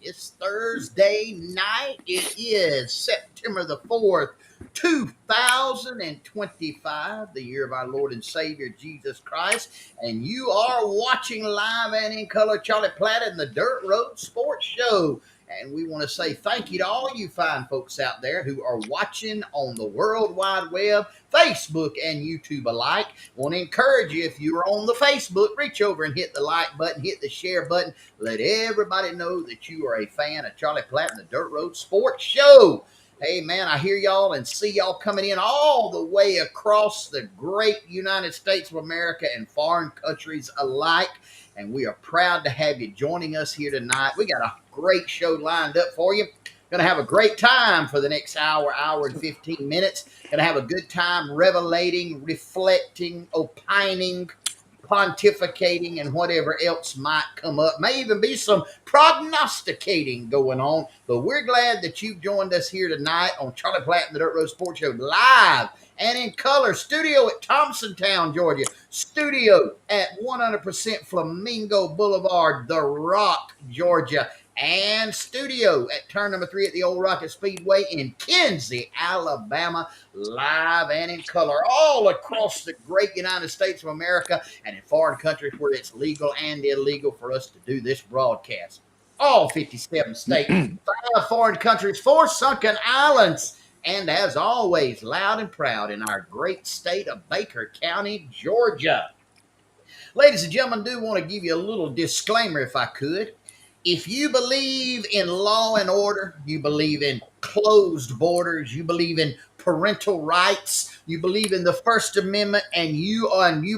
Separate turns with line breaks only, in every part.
It's Thursday night. It is September the 4th, 2025, the year of our Lord and Savior Jesus Christ. And you are watching live and in color Charlie Platt and the Dirt Road Sports Show. And we want to say thank you to all you fine folks out there who are watching on the World Wide Web, Facebook and YouTube alike. Want to encourage you, if you're on the Facebook, reach over and hit the like button, hit the share button. Let everybody know that you are a fan of Charlie Platt and the Dirt Road Sports Show. Hey, man, I hear y'all and see y'all coming in all the way across the great United States of America and foreign countries alike. And we are proud to have you joining us here tonight. We got a great show lined up for you. Going to have a great time for the next hour, hour and 15 minutes. Going to have a good time revelating, reflecting, opining, pontificating, and whatever else might come up. May even be some prognosticating going on. But we're glad that you've joined us here tonight on Charlie Platt and the Dirt Road Sports Show live and in color. Studio at Thompsontown, Georgia. Studio at 100% Flamingo Boulevard, The Rock, Georgia. And studio at turn number 3 at the Old Rocket Speedway in Kenzie, Alabama, live and in color, all across the great United States of America and in foreign countries where it's legal and illegal for us to do this broadcast. All 57 states, 5 foreign countries, 4 sunken islands, and as always, loud and proud in our great state of Baker County, Georgia. Ladies and gentlemen, I do want to give you a little disclaimer if I could. If you believe in law and order, you believe in closed borders, you believe in parental rights, you believe in the First Amendment, and you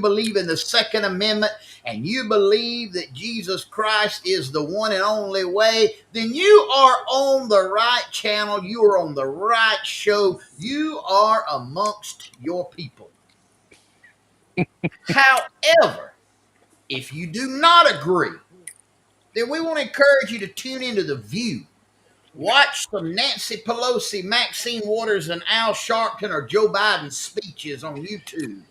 believe in the Second Amendment, and you believe that Jesus Christ is the one and only way, then you are on the right channel, you are on the right show, you are amongst your people. However, if you do not agree, then we want to encourage you to tune into The View. Watch some Nancy Pelosi, Maxine Waters, and Al Sharpton or Joe Biden speeches on YouTube.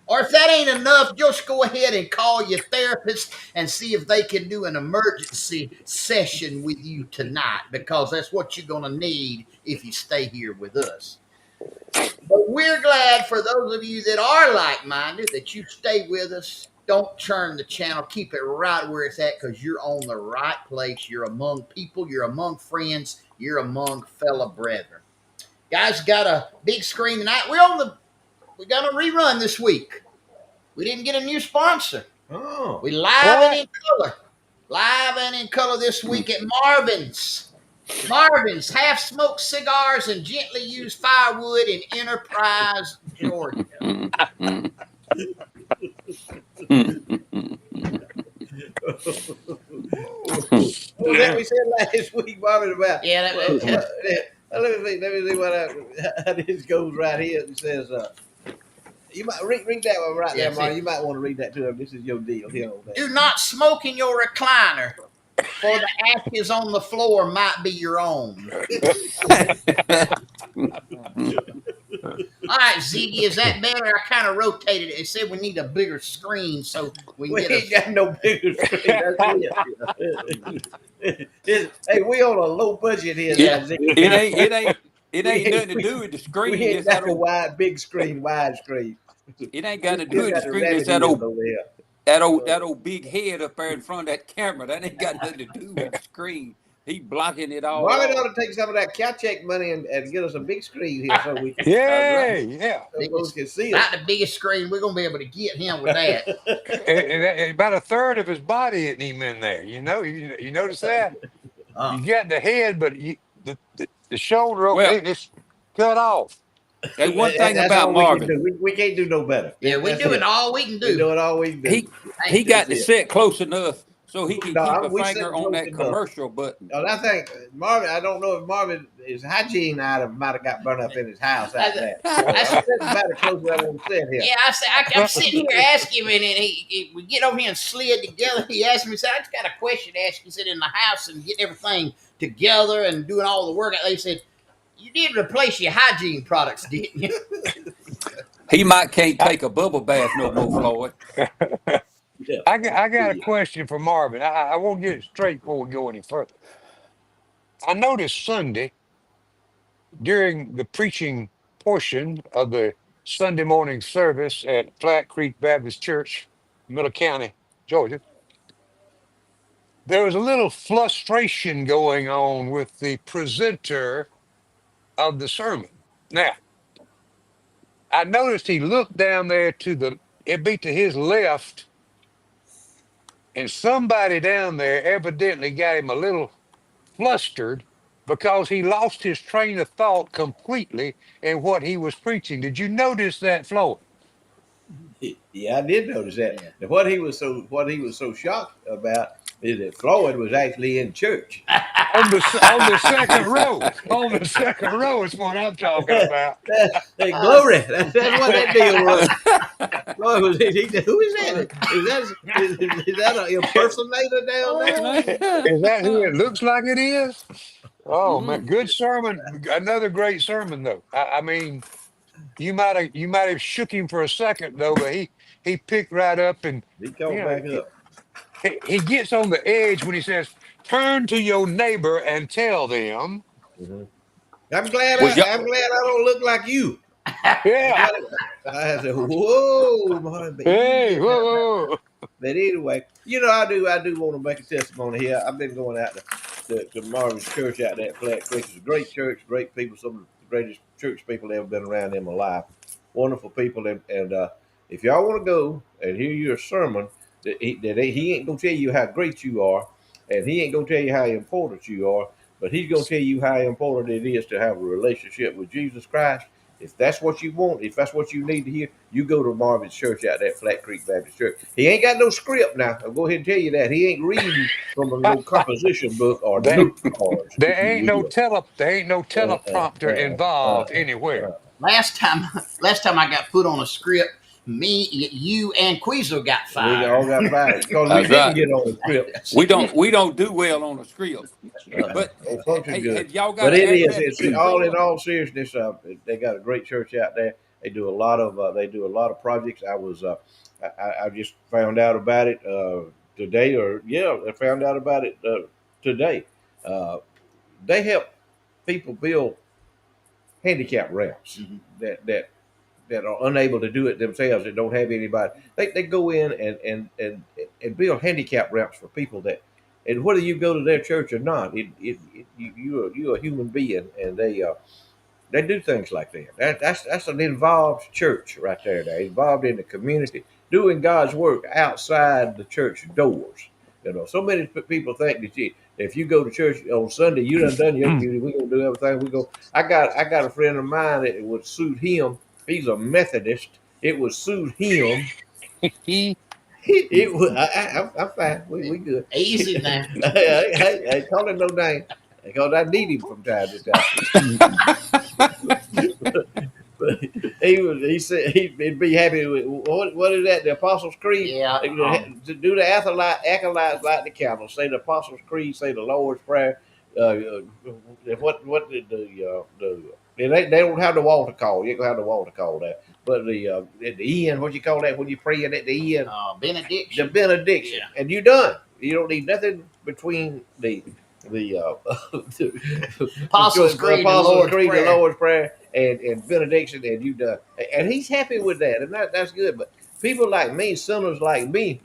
Or if that ain't enough, just go ahead and call your therapist and see if they can do an emergency session with you tonight, because that's what you're going to need if you stay here with us. But we're glad for those of you that are like-minded that you stay with us. Don't turn the channel. Keep it right where it's at, because you're on the right place. You're among people. You're among friends. You're among fellow brethren. Guys, got a big screen tonight. We got a rerun this week. We didn't get a new sponsor.
Oh,
we live and in color. Live and in color this week at Marvin's. Marvin's half-smoked cigars and gently used firewood in Enterprise, Georgia.
What was that we said last week, Marvin, about?
Yeah,
let me see how this goes right here. It says, you might read that one right there, Marvin. You might want to read that to him. This is your deal here on that.
Do not smoke in your recliner, for the ashes on the floor might be your own. All right, Ziggy, is that better? I kind of rotated it. It said we need a bigger screen, so we
ain't got no bigger screen. Hey, we on a low budget here.
It ain't nothing to do with the screen.
We ain't got a wide screen.
It ain't got to do with the screen. It's that old big head up there in front of that camera. That ain't got nothing to do with the screen. He blocking it all.
Marvin ought to take some of that cow check money and get us a big screen here so we can. So folks can see it.
Not the biggest screen. We're gonna be able to get him with that.
About a third of his body isn't even in there. You notice that? You got the head, but the shoulder, it's cut off.
And one thing about Marvin,
we can't do no better.
Yeah, we're doing all we can do.
We're doing all we can do.
He got to sit close enough so he can keep a finger on that commercial button.
And I think Marvin, I don't know if Marvin, his hygiene item might have got burned up in his house out there. That's about as close as I want to sit here.
Yeah, I'm sitting here asking him, and we get over here and slid together. He asked me, he said, I just got a question to ask you. He said, in the house and getting everything together and doing all the work. They said, you did replace your hygiene products, didn't you?
He can't take a bubble bath no more, Floyd.
I got a question for Marvin. I won't get it straight before we go any further. I noticed Sunday, during the preaching portion of the Sunday morning service at Platt Creek Baptist Church, Miller County, Georgia, there was a little frustration going on with the presenter of the sermon. Now, I noticed he looked down there to his left, and somebody down there evidently got him a little flustered because he lost his train of thought completely in what he was preaching. Did you notice that, Floyd?
Yeah, I did notice that. And what he was so shocked about is that Floyd was actually in church.
On the second row. On the second row is what I'm talking about.
Hey, glory. That's what that deal was. Floyd was. Who is that? Is that an impersonator down there?
Is that who it looks like it is? Oh man, good sermon. Another great sermon though. I mean, you might have shook him for a second though, but he picked right up and
He
you
came
know
back up.
he gets on the edge when he says, "Turn to your neighbor and tell them."
Mhm. I'm glad.
Was
I'm
y'all?
glad I don't look like you.
Yeah.
I said, "Whoa, man, but
Hey,
easy
whoa,
now."
whoa, whoa.
But anyway, I do want to make a testimony here. I've been going out to Marvin's church out there at Platt Creek. It's a great church, great people, some of the greatest church people that ever been around in my life. Wonderful people, and if y'all want to go and hear your sermon, he ain't gonna tell you how great you are, and he ain't gonna tell you how important you are, but he's gonna tell you how important it is to have a relationship with Jesus Christ. If that's what you want, if that's what you need to hear, you go to Marvin's church out there at Flat Creek Baptist Church. He ain't got no script now. I'll go ahead and tell you that. He ain't reading from a no composition book or
There,
note cards,
there
if you
ain't no
will.
tele there ain't no
Uh, uh,
teleprompter
uh, uh,
involved anywhere.
Last time, last time I got put on a script, you, and Queasel got
we
fired.
all got fired because we
That's
didn't
right.
get on the script.
We don't do well on the script. But
Don't function
hey,
good.
have y'all got
But
an
it is.
address?
It's all in all seriousness. They got a great church out there. They do a lot of projects. I just found out about it today, or yeah, I found out about it today. Uh, they help people build handicap ramps
Mhm.
that are unable to do it themselves, that don't have anybody. They go in and build handicap ramps for people that, and whether you go to their church or not, you're a human being, and they do things like that. That's an involved church right there. They're involved in the community, doing God's work outside the church doors. So many people think that if you go to church on Sunday, you done your duty. We're gonna do everything. We go. I got a friend of mine that it would suit him. He's a Methodist. It would suit him. It would. I'm fine. We good.
Easy now.
Hey, call him no name because I need him from time to time. He said he'd be happy with what is that? The Apostles' Creed.
Yeah.
To do the acolytes like the Catholics, say the Apostles' Creed, say the Lord's Prayer. What did they don't have the altar call. You don't have the altar call that. But at the end, what you call that when you praying at the end? The
Benediction.
benediction,
Yeah.
and you're done. You don't need nothing between the
Apostles' Creed and
Apostles'
Lord's
Creed, the
Prayer.
Lord's Prayer, and benediction, and you done. And he's happy with that, and that's good. But people like me, sinners like me,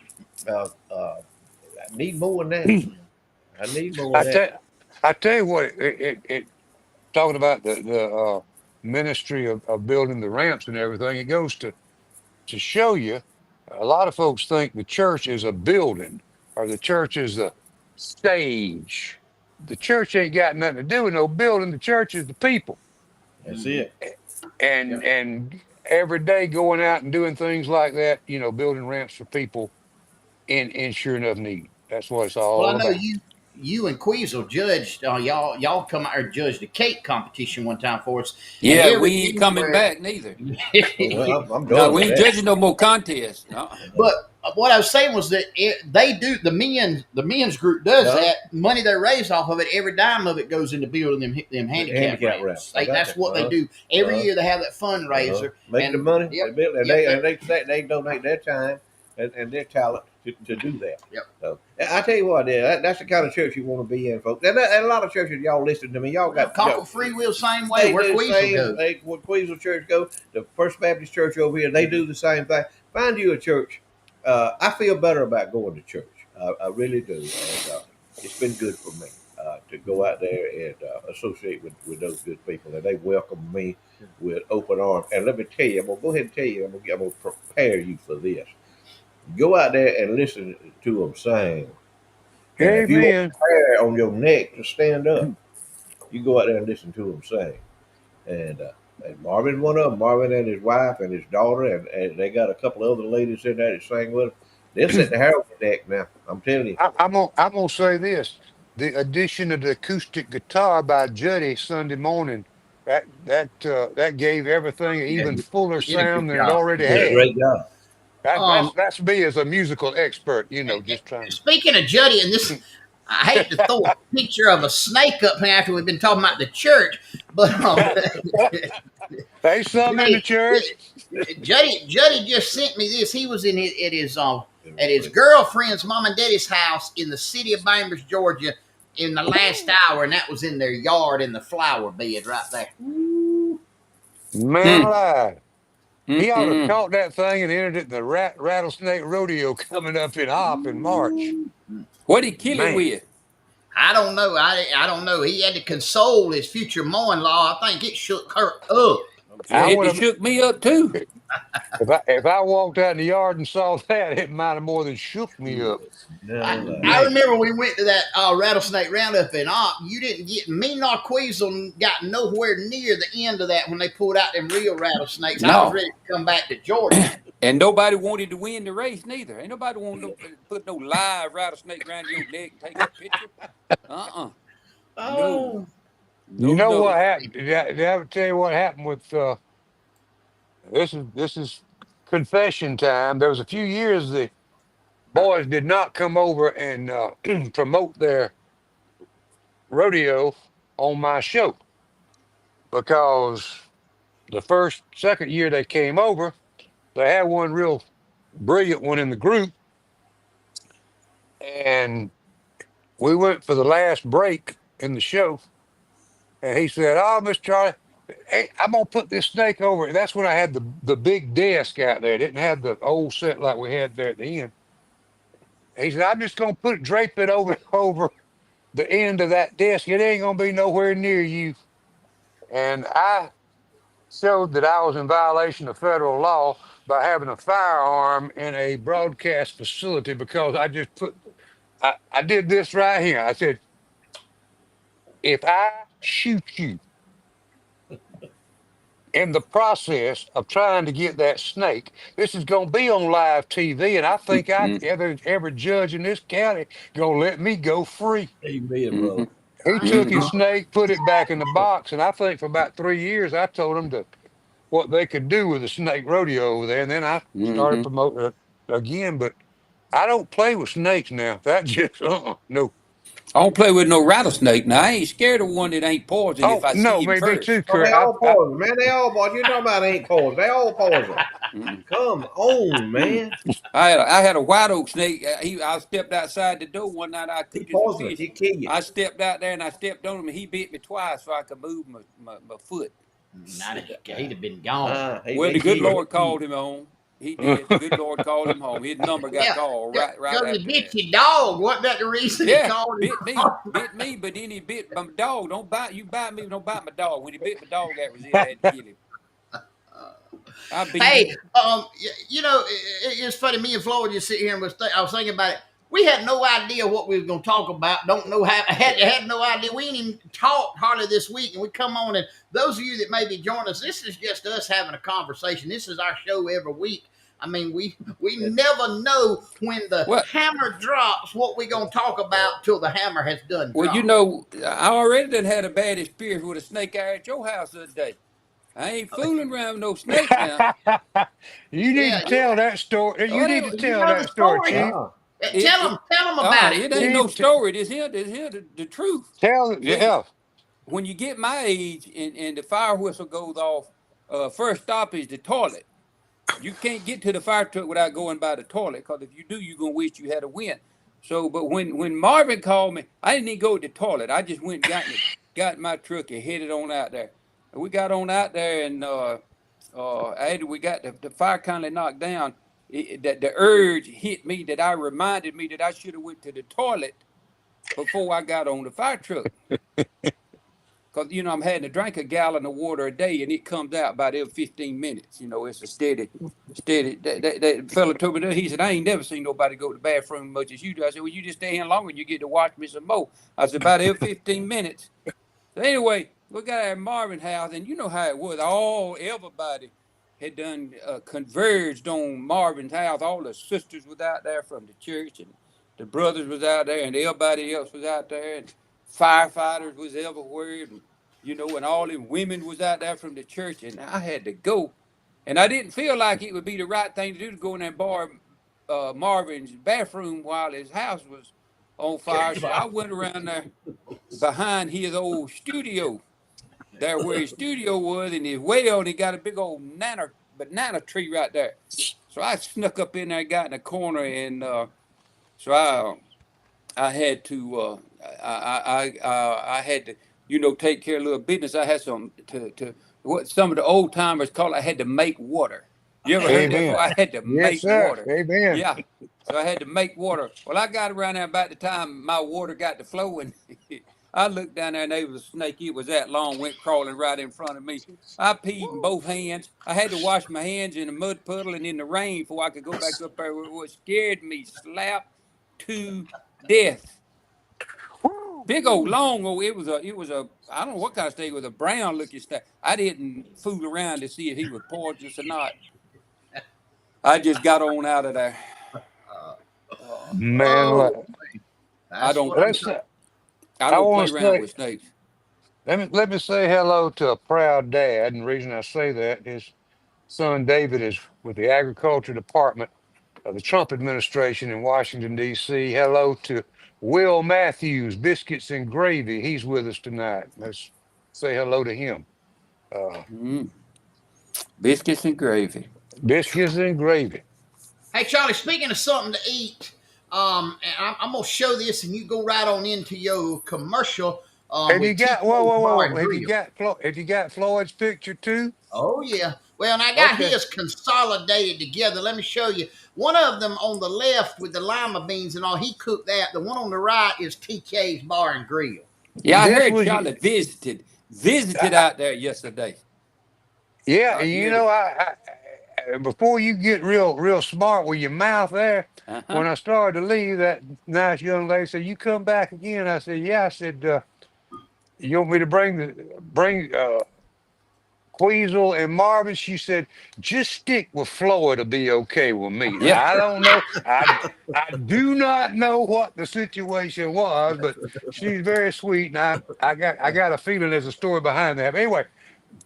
uh, uh, I need more than that. I need more
I
than that.
tell I tell you what, it talking about the ministry of building the ramps and everything. It goes to show you. A lot of folks think the church is a building or the church is a stage. The church ain't got nothing to do with no building. The church is the people,
That's
Mhm.
it.
Yep.
and every day going out and doing things like that, building ramps for people in sure enough need. That's what it's
Well,
all
I know
about.
you and Queasel judged y'all come out or judged a cake competition one time for us, and
Yeah, we
every
ain't
year
coming
where
back neither.
Oh, well, I'm
No,
done
we
with
ain't
that.
judging no more contests. No.
but what I was saying was that they do the men's group does
Uh,
that money they raise off of it. Every dime of it goes into building them handicap
handicap
ramps.
ramps. I got
That's
that.
what they do every year. They have that fundraiser,
Make the
and
money,
yep,
they build, and
yep,
they donate their time and their talent to do that.
yep.
So I tell you what, that's the kind of church you want to be in, folks. And a lot of churches, y'all listen to me, y'all
Well,
got
Concord Free Will same way.
they
Where
do the
Queasel
same.
goes.
Where Queensville Church go, the First Baptist Church over here, they do the same thing. Find you a church. I feel better about going to church. I really do, and it's been good for me to go out there and associate with those good people, and they welcome me with open arms. And let me tell you, I'm gonna go ahead and tell you, I'm gonna prepare you for this. Go out there and listen to them sing. And if you want
Amen.
hair on your neck to stand up, you go out there and listen to them sing. And Marvin, one of them, Marvin and his wife and his daughter, and they got a couple of other ladies in there that sang with them. They'll set the hair on your neck now. I'm telling you.
I'm gonna say this: the addition of the acoustic guitar by Juddy Sunday morning that gave everything an
Yeah,
even fuller
he did a good
sound than it
job.
already
Did a
had.
great job.
That's me as a musical expert, just trying.
Speaking of Juddy, and this, I hate to throw a picture of a snake up here after we've been talking about the church, but
There's some in the
Juddy,
church.
Juddy just sent me this. He was at his girlfriend's mom and daddy's house in the city of Bainbridge, Georgia, in the last hour, and that was in their yard in the flower bed right there.
Man alive. He ought to
Mm-mm.
caught that thing and entered it in the rattlesnake rodeo coming up in Hop in March.
What did he kill it
Man,
with?
I don't know. I don't know. He had to console his future mother-in-law. I think it shook her up.
I
It
would have
shook me up too.
if I walked out in the yard and saw that, it might have more than shook me up.
I remember we went to that rattlesnake roundup in Op. You didn't get me nor Queasel got nowhere near the end of that when they pulled out them real rattlesnakes. I was
No.
ready to come back to Georgia.
And nobody wanted to win the race neither. Ain't nobody wanted to put no live rattlesnake around your neck and take a picture. No.
Oh,
You know
No.
what happened? Did I ever tell you what happened with this is confession time. There was a few years the boys did not come over and promote their rodeo on my show because the second year they came over, they had one real brilliant one in the group, and we went for the last break in the show, and he said, "Oh, Miss Charlie, hey, I'm gonna put this snake over." That's when I had the big desk out there. Didn't have the old set like we had there at the end. He said, "I'm just gonna drape it over over the end of that desk. It ain't gonna be nowhere near you." And I showed that I was in violation of federal law by having a firearm in a broadcast facility because I did this right here. I said, if I shoot you in the process of trying to get that snake, this is going to be on live TV, and I think every judge in this county gonna let me go free.
Amen, brother.
He took his snake, put it back in the box, and I think for about 3 years I told him what they could do with the snake rodeo over there, and then I started promoting it again. But I don't play with snakes now. That just no.
I don't play with no rattlesnake. Now I ain't scared of one that ain't poison if
Oh
I
no,
see him
me too,
first.
Oh, they
Kurt.
all poison, man. They all poison. You know about ain't poison. They all poison. Come on, man.
I had a white oak snake. I stepped outside the door one night. I
He
cooking some
poison.
fish.
He kill you.
I stepped out there and I stepped on him, and he bit me twice so I could move my foot.
he'd have been gone.
Well, the good Lord called him home. He did. The good Lord called him home. His number got
Yeah,
called right
because he
after
bit
that.
your dog. Wasn't that the reason he
Yeah,
called him?
bit me, but then he bit my dog. Don't bite you, bite me, don't bite my dog. When he bit my dog, that was it. I had to kill him. I beat
Hey,
him.
it's funny. Me and Floyd just sit here and I was thinking about it. We had no idea what we were going to talk about. Don't know how. Had no idea. We ain't even talked hardly this week, and we come on. And those of you that maybe join us, this is just us having a conversation. This is our show every week. I mean, we never know when the hammer drops what we're going to talk about till the hammer has done.
Well,
dropped.
I already done had a bad experience with a snake out at your house the other day. I ain't fooling around with no snakes now.
You need to
Yeah,
tell that story. You need to
you
tell
know the
that story,
story.
Chief.
Tell them about it.
It ain't no
Chief,
story. This here the truth.
tell
See,
yeah.
when you get my age and the fire whistle goes off, first stop is the toilet. You can't get to the fire truck without going by the toilet, because if you do, you're gonna wish you had a win. So, but when Marvin called me, I didn't even go to the toilet. I just went and got in my truck and headed on out there. And we got on out there, and after we got the fire kind of knocked down, that the urge hit me that I reminded me that I should have went to the toilet before I got on the fire truck. Because, I'm having to drink a gallon of water a day, and it comes out about every 15 minutes. It's a steady. That fella told me that. He said, I ain't never seen nobody go to the bathroom as much as you do. I said, well, you just stay in longer and you get to watch me some more. I said, about every 15 minutes. So anyway, we got our Marvin house, and you know how it was. Everybody had done converged on Marvin's house. All the sisters was out there from the church, and the brothers was out there, and everybody else was out there, and firefighters was everywhere, and and all the women was out there from the church, and I had to go, and I didn't feel like it would be the right thing to do to go in that bar, Marvin's bathroom while his house was on fire. So I went around there behind his old studio, there where his studio was, and his well, and he got a big old banana tree right there. So I snuck up in there, got in the corner, and so I had to I had to take care of a little business. I had to what some of the old timers call it. I had to make water. You ever heard that
Amen.
before? I had to
Yes,
make
sir.
water.
Amen.
Yeah. So I had to make water. Well, I got around there about the time my water got to flowing. I looked down there and there was a snake. It was that long, went crawling right in front of me. I peed in both hands. I had to wash my hands in a mud puddle and in the rain before I could go back up there. What scared me slap to death. Big old long old. It was a I don't know what kind of snake. It was a brown looking snake. I didn't fool around to see if he was poisonous or not. I just got on out of there.
Uh,
Man,
oh,
I
that's
don't
what I'm
let's.
talking.
I
I
don't play
want to
around
say.
with snakes.
Let me say hello to a proud dad, and the reason I say that his son David is with the Agriculture Department of the Trump administration in Washington D.C. Hello to Will Matthews, Biscuits and Gravy. He's with us tonight. Let's say hello to him. Uh,
Mm. Biscuits and gravy.
Biscuits and Gravy.
Hey, Charlie, speaking of something to eat, and I'm going to show this and you go right on into your commercial
Have you
with
got whoa
TK's
whoa
Bar
whoa?
and
Have you
Grill.
got have you got Floyd's picture too?
Oh, yeah. Well, and I got
Okay.
his consolidated together. Let me show you. One of them on the left with the lima beans and all, he cooked that. The one on the right is TK's Bar and Grill.
Yeah, I
This
heard
was
Charlotte visited
I,
out there yesterday.
yeah.
I
You
heard
know
it.
before you get real smart with your mouth there,
Uh huh.
when I started to leave, that nice young lady said, "You come back again?" I said, "Yeah." I said, "You want me to bring Queasel and Marvin?" She said, "Just stick with Floyd to be okay with me." Now,
Yeah.
I don't know. I do not know what the situation was, but she's very sweet, and I got a feeling there's a story behind that. But anyway,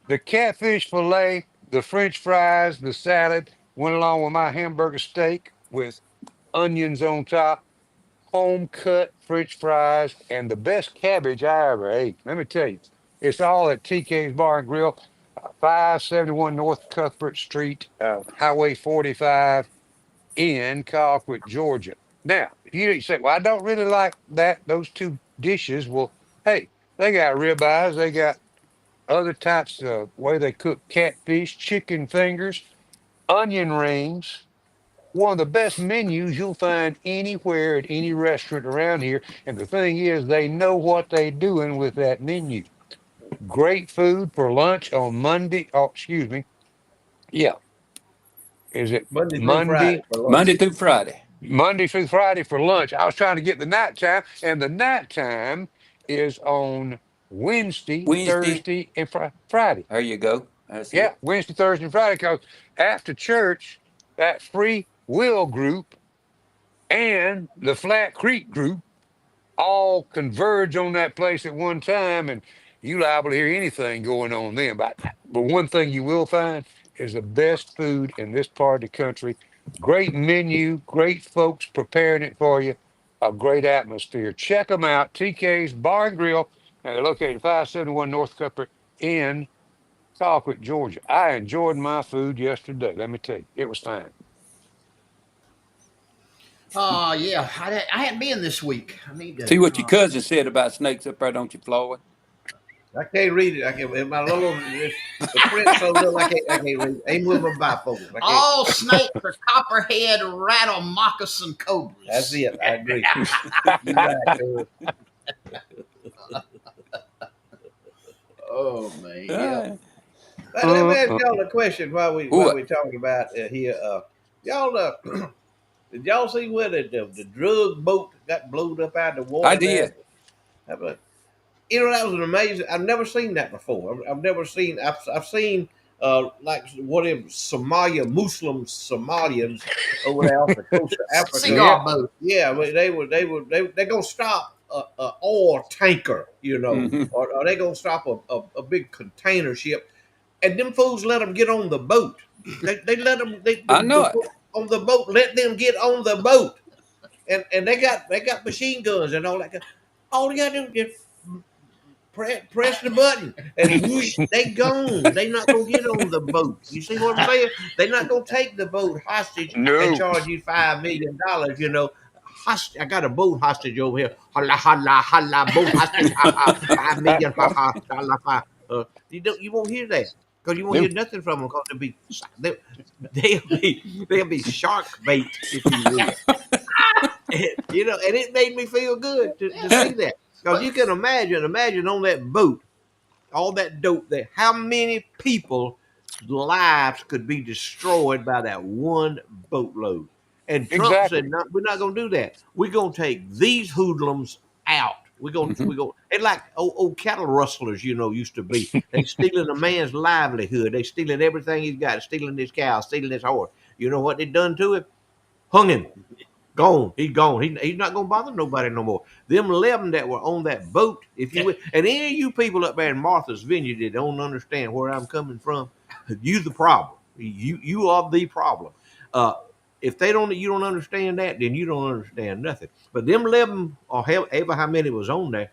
the catfish fillet, the French fries, the salad went along with my hamburger steak with onions on top, home cut French fries, and the best cabbage I ever ate. Let me tell you, it's all at TK's Bar and Grill, 571 North Cuthbert Street, Highway 45 in Colquitt, Georgia. Now, if you say, "Well, I don't really like those two dishes," well, hey, they got ribeyes, they got other types of way they cook catfish, chicken fingers, onion rings. One of the best menus you'll find anywhere at any restaurant around here. And the thing is, they know what they're doing with that menu. Great food for lunch on Monday. Oh, excuse me. Yeah. Is it
Monday through Friday
Monday?
for lunch.
Monday through Friday.
Monday through Friday for lunch. I was trying to get the nighttime, and the nighttime is on Wednesday,
Wednesday.
Thursday, and Friday.
There you go. That's
Yeah,
it.
Wednesday, Thursday, and Friday. Because after church, that free will group and the Flat Creek group all converge on that place at one time, and you liable to hear anything going on then. But one thing you will find is the best food in this part of the country. Great menu, great folks preparing it for you, a great atmosphere. Check them out, TK's Bar and Grill, and they're located 571 North Cuthbert in Colquitt, Georgia. I enjoyed my food yesterday. Let me tell you, it was fine.
Oh, yeah. I hadn't been this week. I need to.
See what your cousin said about snakes up there, don't you, Floyd?
I can't read it. I can. My little the print so little. I can't read it. Ain't with my bifocals. I can't.
All snakes are copperhead rattle moccasin
That's
cobras.
it. I agree. You right, cuz.
Oh, man. Yeah.
Yeah.
Let me ask
Uh,
y'all a question while
What?
we talking about here. Y'all did y'all see where the drug boat got blowed up out of the
I
water
did.
there? How about- that was an amazing. I've never seen that before. I've never seen. I've seen like whatever Somalians over there off the coast of Africa.
Yeah.
Cigar boat.
Yeah, but they're gonna stop a oil tanker, you know,
Hmm.
or they gonna stop a big container ship, and them fools let them get on the boat. They let them
I know it.
on the boat. Let them get on the boat, and they got machine guns and all that. All you gotta do is press the button, and whoosh, they gone. They not gonna get on the boat. You see what I'm saying? They not gonna take the boat hostage and
No.
charge you $5 million. You know, I got a boat hostage over here. Holla holla holla, boat hostage. Ha ha, 5 million. Ha ha, dollar five. You won't hear that because you won't
No.
hear nothing from them because they'll be shark bait, if you will. You know, and it made me feel good to see that because you can imagine on that boat all that dope there, how many people lives could be destroyed by that one boatload? And Trump said,
Exactly.
no, we're not going to do that. We're going to take these hoodlums out.
Hmm.
We're going, and like old cattle rustlers, you know, used to be. They stealing a man's livelihood. They stealing everything he's got, stealing his cow, stealing his horse. You know what they done to him? Hung him. Gone. He's gone. He's not gonna bother nobody no more. Them 11 that were on that boat, if you will, and any of you people up there in Martha's Vineyard that don't understand where I'm coming from, you the problem. You are the problem. Uh, if they don't, you don't understand that, then you don't understand nothing. But them 11 or ever how many was on there,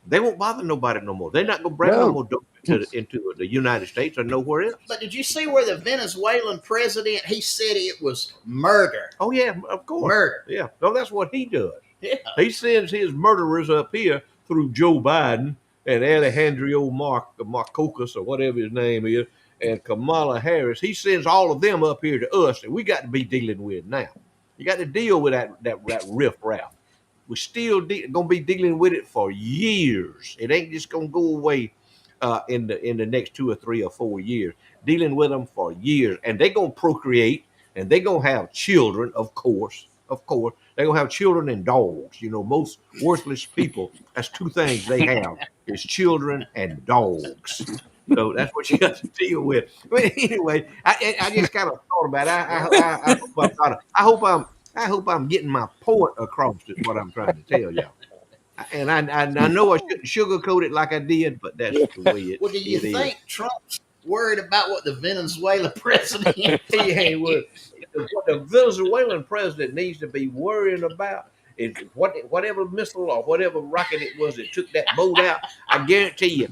they won't bother nobody no more. They're not gonna bring no
No.
more dope into the United States or nowhere else.
But did you see where the Venezuelan president, he said it was murder?
Oh yeah, of course.
Murder.
Yeah. No, that's what he does.
Yeah.
He sends his murderers up here through Joe Biden and Alejandro Marcocas or whatever his name is, and Kamala Harris. He sends all of them up here to us, and we got to be dealing with now. You got to deal with that riffraff. We're still gonna be dealing with it for years. It ain't just gonna go away in the next 2 or 3 or 4 years. Dealing with them for years, and they're gonna procreate, and they're gonna have children, of course. Of course, they're gonna have children and dogs. You know, most worthless people. That's two things they have: is children and dogs. So that's what you got to deal with. But anyway, I just kind of thought about it. I hope I'm getting my point across. Is what I'm trying to tell y'all. And I know I shouldn't sugarcoat it like I did, but that's the way
Well, do you
it is.
think Trump's worried about what the Venezuela president
He ain't worried. What the Venezuelan president needs to be worrying about is whatever missile or whatever rocket it was that took that boat out. I guarantee you,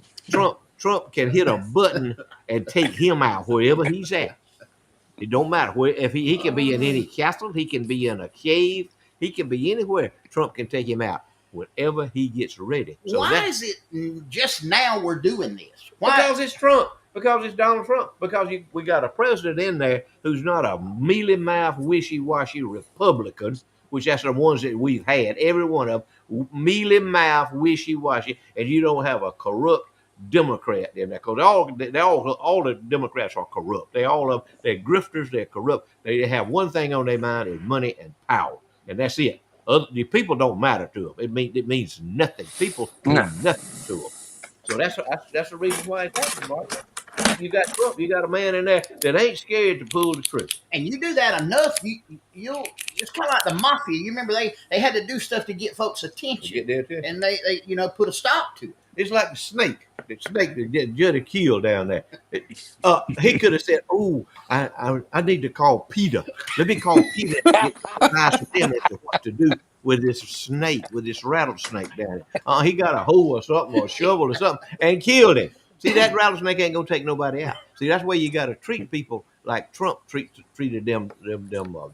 Trump can hit a button and take him out wherever he's at. It don't matter where if he can be in any castle, he can be in a cave, he can be anywhere. Trump can take him out whenever he gets ready. So
Why is it just now we're doing this? Why?
because it's Trump. Because it's Donald Trump. Because we got a president in there who's not a mealy mouth, wishy washy Republican, which that's the ones that we've had. Every one of them mealy mouth, wishy washy, and you don't have a corrupt Democrat in there because all the Democrats are corrupt. They're grifters. They're corrupt. They have one thing on their mind is money and power, and that's it. The people don't matter to them. It means nothing. People
No.
mean nothing to them. So that's the reason why it's happening, Mark. You got Trump. You got a man in there that ain't scared to pull the trigger.
And you do that enough, you'll. It's kind of like the mafia. You remember they had to do stuff to get folks'
You
attention,
get there too.
and they put a stop to it.
It's like the snake. The snake that get Juddy killed down there. He could have said, "Oh, I need to call Peter. Let me call Peter and get advice from him as to what to do with this snake, with this rattlesnake down there." He got a hoe or something or a shovel or something and killed him. See, that rattlesnake ain't gonna take nobody out. See, that's why you got to treat people like Trump treated them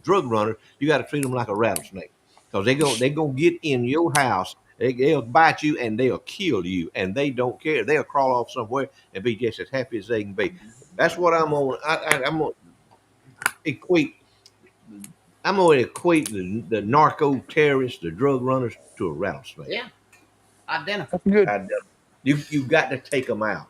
drug runners. You got to treat them like a rattlesnake because they gonna get in your house. They'll bite you and they'll kill you, and they don't care. They'll crawl off somewhere and be just as happy as they can be. That's what I'm on. I'm gonna equate. I'm gonna equate the narco terrorists, the drug runners, to a rattlesnake.
Yeah, identical.
That's good.
You got to take them out.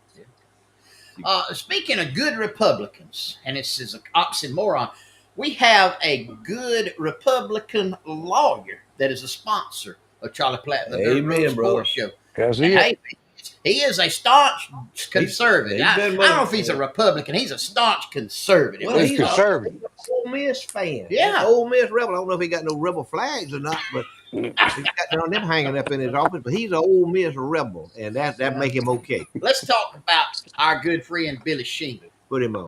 Speaking of good Republicans, and this is an oxymoron, we have a good Republican lawyer that is a sponsor of Charlie Platt and the Dirt
Amen,
Road
brother.
Sports Show.
That's
And
it.
hey, He is a staunch conservative.
he's been
I don't know if
moving,
he's a Republican. He's a staunch conservative.
Well,
He's
he's
conservative.
an Ole Miss fan.
Yeah.
He's an Ole Miss rebel. I don't know if he got no rebel flags or not, but he's got none of them hanging up in his office. But he's an Ole Miss rebel, and that make him okay.
Let's talk about our good friend Billy Shingle.
Put him on.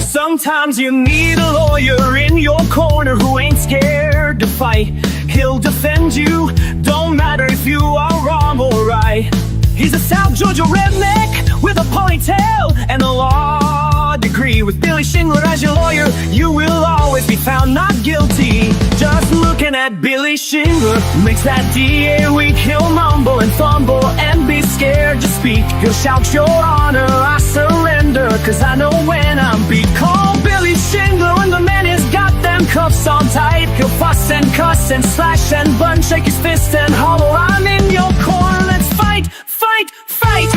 Sometimes you need a lawyer in your corner who ain't scared to fight. He'll defend you, don't matter if you are wrong or right. He's a South Georgia redneck with a ponytail and a law degree. With Billy Shingler as your lawyer, you will always be found not guilty. Just looking at Billy Shingler makes that DA weak. He'll mumble and fumble and be scared to speak. He'll shout, "Your Honor, I surrender, 'cause I know when I'm beat." Call Billy Shingler when the man has got them cuffs on tight. He'll fuss and cuss and slash and burn, shake his fist and holler, "I'm in your corner, let's fight, fight, fight."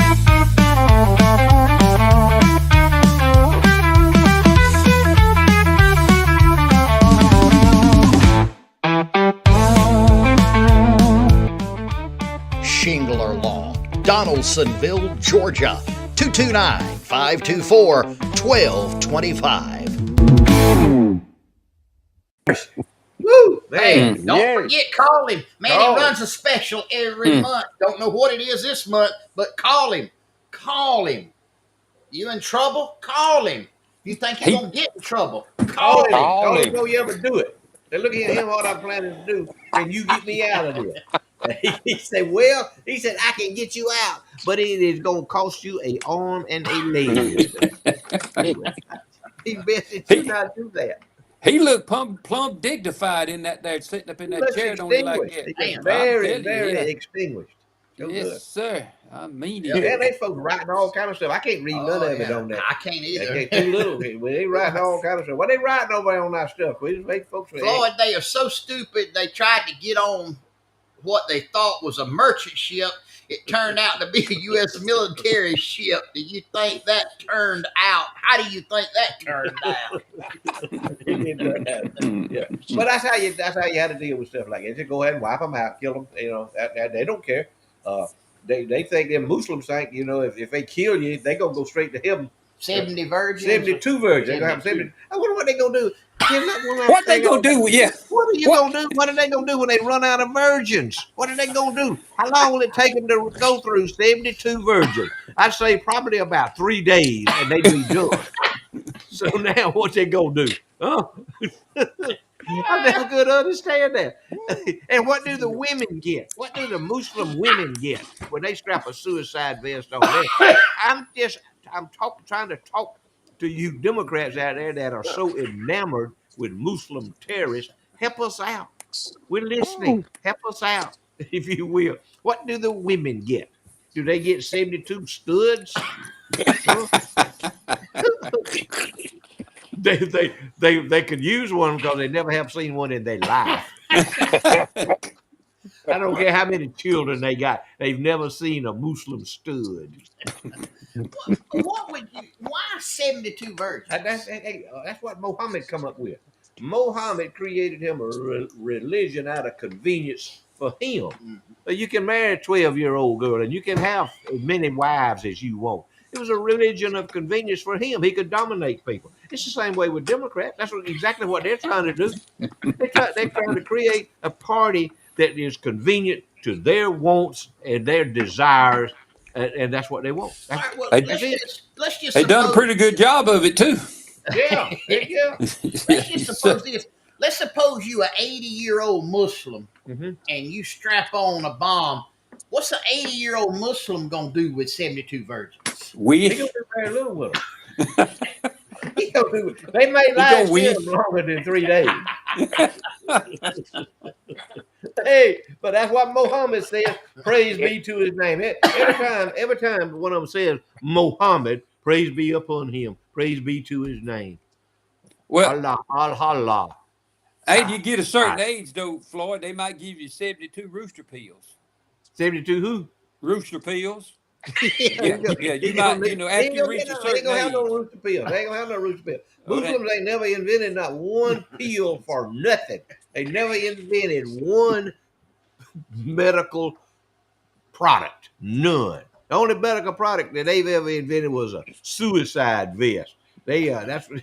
Shingler Law, Donaldsonville, Georgia, 229-524-1225.
Woo!
Hey,
Man,
don't
Yes.
forget, call him. Man,
Call
he
him.
runs a special every month. Don't know what it is this month, but call him. Call him. You in trouble? Call him. You think you're
He-
going to get in trouble?
call
Call
him.
him.
Call him
him.
before you ever do it. They look at him, what I'm planning to do, and you get me out of here. He said, "Well," he said, "I can get you out, but it is going to cost you an arm and a leg." He best that you not do that.
He looked plumb dignified in that there, sitting up in
He
that
looks
chair, don't he, like
extinguished.
that?
He
Damn,
looks very,
I'm telling you,
very
yeah.
extinguished. So
Yes,
good.
sir. I mean
Yeah,
it.
they folks writing all kind of stuff. I can't read none of it
yeah.
on that.
I can't either.
They too little. They writing all kind of stuff. What they writing over on that stuff? We just make folks.
Floyd, they are so stupid. They tried to get on what they thought was a merchant ship. It turned out to be a U.S. military ship. Do you think that turned out? How do you think that turned out?
Yeah, but that's how you had to deal with stuff like that. Just go ahead and wipe them out, kill them. You know, that they don't care. They think them Muslims think, you know, if they kill you, they gonna go straight to heaven.
70 virgins?
72 virgins. They gonna have 70. I wonder what they gonna do.
What they gonna do? Yeah.
What are you gonna do? What are they gonna do when they run out of virgins? What are they gonna do? How long will it take them to go through 72 virgins? I'd say probably about 3 days, and they'd be done. So now what they gonna do? Huh? I never could understand that. And what do the women get? What do the Muslim women get when they strap a suicide vest on them? I'm trying to talk to you Democrats out there that are so enamored with Muslim terrorists. Help us out. We're listening. Help us out, if you will. What do the women get? Do they get 72 studs? Huh? They could use one because they never have seen one in their life. I don't care how many children they got. They've never seen a Muslim stud.
What would you? Why 72 virgins?
That's what Muhammad come up with. Muhammad created him a religion out of convenience for him. You can marry a 12-year-old girl and you can have as many wives as you want. It was a religion of convenience for him. He could dominate people. It's the same way with Democrats. That's exactly what they're trying to do. They're trying to create a party that is convenient to their wants and their desires, and that's what they want.
All right, well,
They-
let's just
They done a
suppose-
pretty good job of it too.
Yeah.
Let's just suppose this. Let's suppose you an 80-year-old Muslim
Mhm.
and you strap on a bomb. What's an 80-year-old Muslim gonna do with 72 virgins?
He
Wish.
gonna do very little with them. They may
He
last
gonna
him longer than 3 days. Hey, but that's what Muhammad says. Praise be to his name. Every time one of them says Muhammad, praise be upon him. Praise be to his name.
Well,
Allah.
hey, you get a certain age though, Floyd, they might give you 72 rooster pills.
72 who?
Rooster pills. Yeah, yeah. You might, you know,
He
after
ain't
you
gonna
reach a
he ain't
certain
gonna have no
age.
rooster pills. They ain't gonna have no rooster pills.
Oh, that,
Muslims ain't never invented not one pill for nothing. They never invented one medical product. None. The only medical product that they've ever invented was a suicide vest. They that's what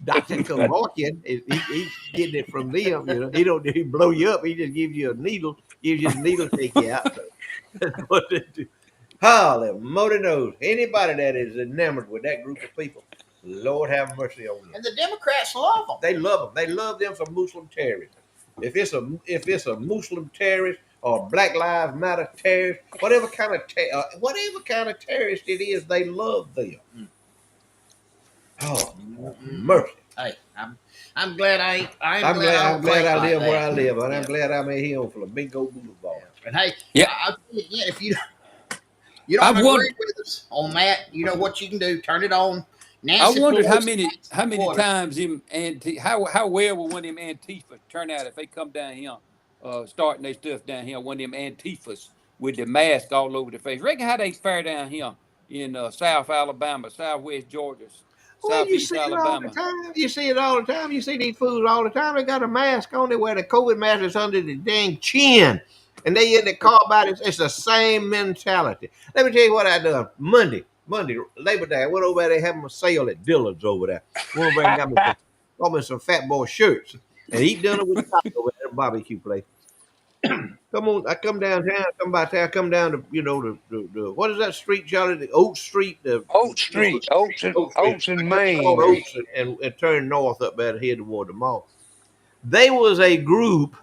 Dr. Kevorkian he's getting it from them. You know, he blow you up. He just gives you a needle, gives you the needle, take you out. So that's what they do. Holy moly knows. Anybody that is enamored with that group of people, Lord have mercy on them.
And the Democrats love them.
They love them. They love them some Muslim terrorists. If it's a Muslim terrorist or Black Lives Matter terrorist, whatever kind of terrorist it is, they love them. Oh mercy!
Hey, I'm glad I'm glad I
I'm
don't
glad
think
I
like
live where I
that.
live, and I'm
Yeah.
glad I'm in here on Flamingo Boulevard.
And hey,
yeah.
I'll tell you again, if you don't
I've
agree
wondered,
with us on that, you know what you can do. Turn it on.
I
Nancy
wondered
Pelosi.
how many
Water.
times how well will one of them Antifa turn out if they come down here, starting their stuff down here, one of them Antifas with the mask all over the face. Reckon how they fare down here in South Alabama, Southwest Georgia,
Well, you
Southeast
see it all the
Alabama.
time. You see it all the time. You see these fools all the time. They got a mask on. They wear the COVID mask is under the dang chin. And they in the car about it. It's the same mentality. Let me tell you what I done. Monday, Labor Day. I went over there. They having a sale at Dillard's over there. Went over there and got me some fat boy shirts. And eat dinner with the over at the barbecue place. Come on, I come downtown, come by town, come down to the what is that street, Charlie? The Oak Street,
Oak Street,
Oak Street.
Oaks and
I come on
Main.
Oaks and turn north up there, head toward the mall. They was a group,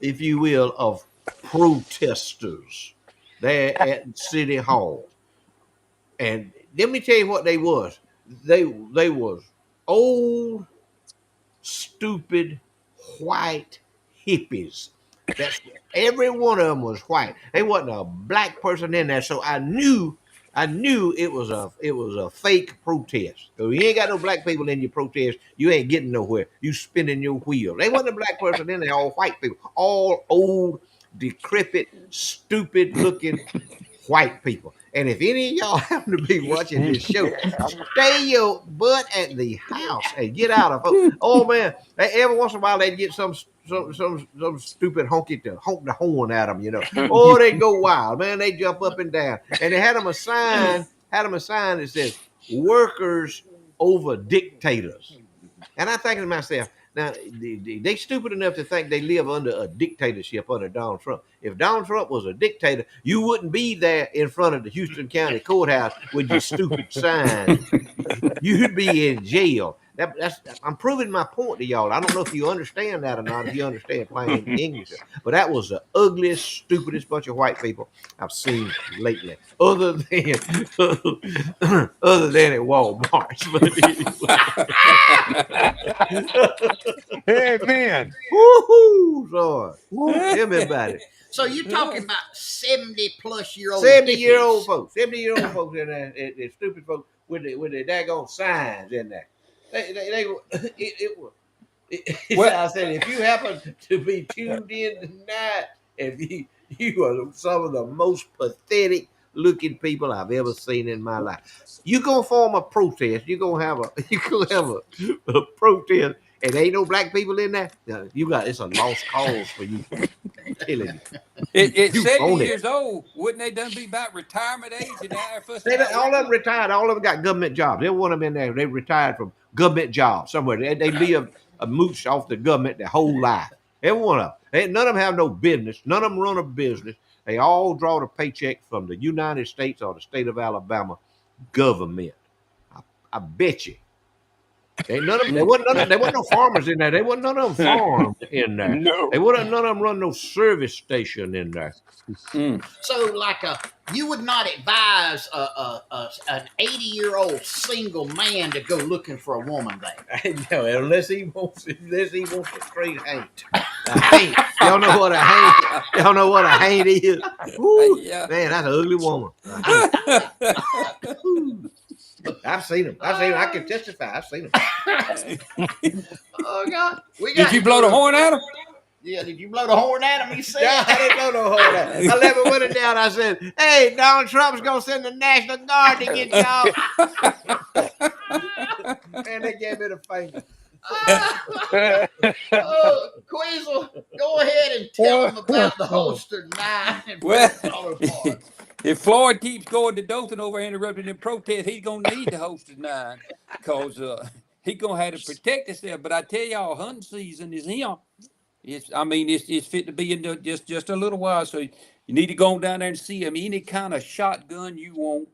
if you will, of protesters there at City Hall, and let me tell you what they was. They was old, stupid, white hippies. That's every one of them was white. There wasn't a black person in there, so I knew it was a fake protest. So you ain't got no black people in your protest, you ain't getting nowhere. You spinning your wheel. There wasn't a black person in there, all white people, all old, decrepit, stupid looking white people. And if any of y'all happen to be watching this show, stay your butt at the house and get out of it. Oh man, every once in a while they get some stupid honky to honk the horn at them, you know. Oh, they go wild, man. They jump up and down, and they had them a sign that says "Workers over dictators." And I think to myself, now they stupid enough to think they live under a dictatorship under Donald Trump. If Donald Trump was a dictator, you wouldn't be there in front of the Houston County Courthouse with your stupid sign. You'd be in jail. I'm proving my point to y'all. I don't know if you understand that or not, if you understand plain English, but that was the ugliest, stupidest bunch of white people I've seen lately, other than at Walmart.
Hey man,
Woohoo, Lord. Tell me about it.
So you're talking about 70-plus-year-old
70-year-old folks, 70-year-old folks in there, stupid folks with the daggone signs in there. It was.
Well,
I said, if you happen to be tuned in tonight, if you are some of the most pathetic looking people I've ever seen in my life. You gonna form a protest. You gonna have a protest, and ain't no black people in there. It's a lost cause for you. I'm telling you.
it's
You
70
own it.
years old. Wouldn't they done be about retirement age and now they're fussing about
All of
working?
them retired. All of them got government jobs. Every one of them in there, they retired from government jobs somewhere. They live a mooch off the government their whole life. Every one of them. None of them have no business. None of them run a business. They all draw the paycheck from the United States or the state of Alabama government. I bet you. There wasn't no farmers in there. There wasn't none of them farm in there.
no.
There wasn't none of them run no service station in there.
So, like you would not advise an 80-year-old single man to go looking for a woman there.
No, unless he wants a straight haint. A haint. Y'all know what a haint? Y'all know what a haint is? Woo,
Yeah.
man, that's an ugly woman. I've seen them. I can testify. I've seen them.
Oh God,
Did you blow the horn at him?
Yeah, did you blow the horn at him? He said.
Yeah, I didn't know no horn at. I let me put it down. I said, "Hey, Donald Trump's gonna send the National Guard to get y'all." And they gave me the finger.
Oh, Queasel, go ahead and tell them about the holster 9 and
Well,
Dollar Park.
if Floyd keeps going to Dothan over interrupting the protest, he's gonna need the holster 9 because he's gonna have to protect himself. But I tell y'all, hunting season is here. It's fit to be in just a little while. So you need to go on down there and see him. Any kind of shotgun you want,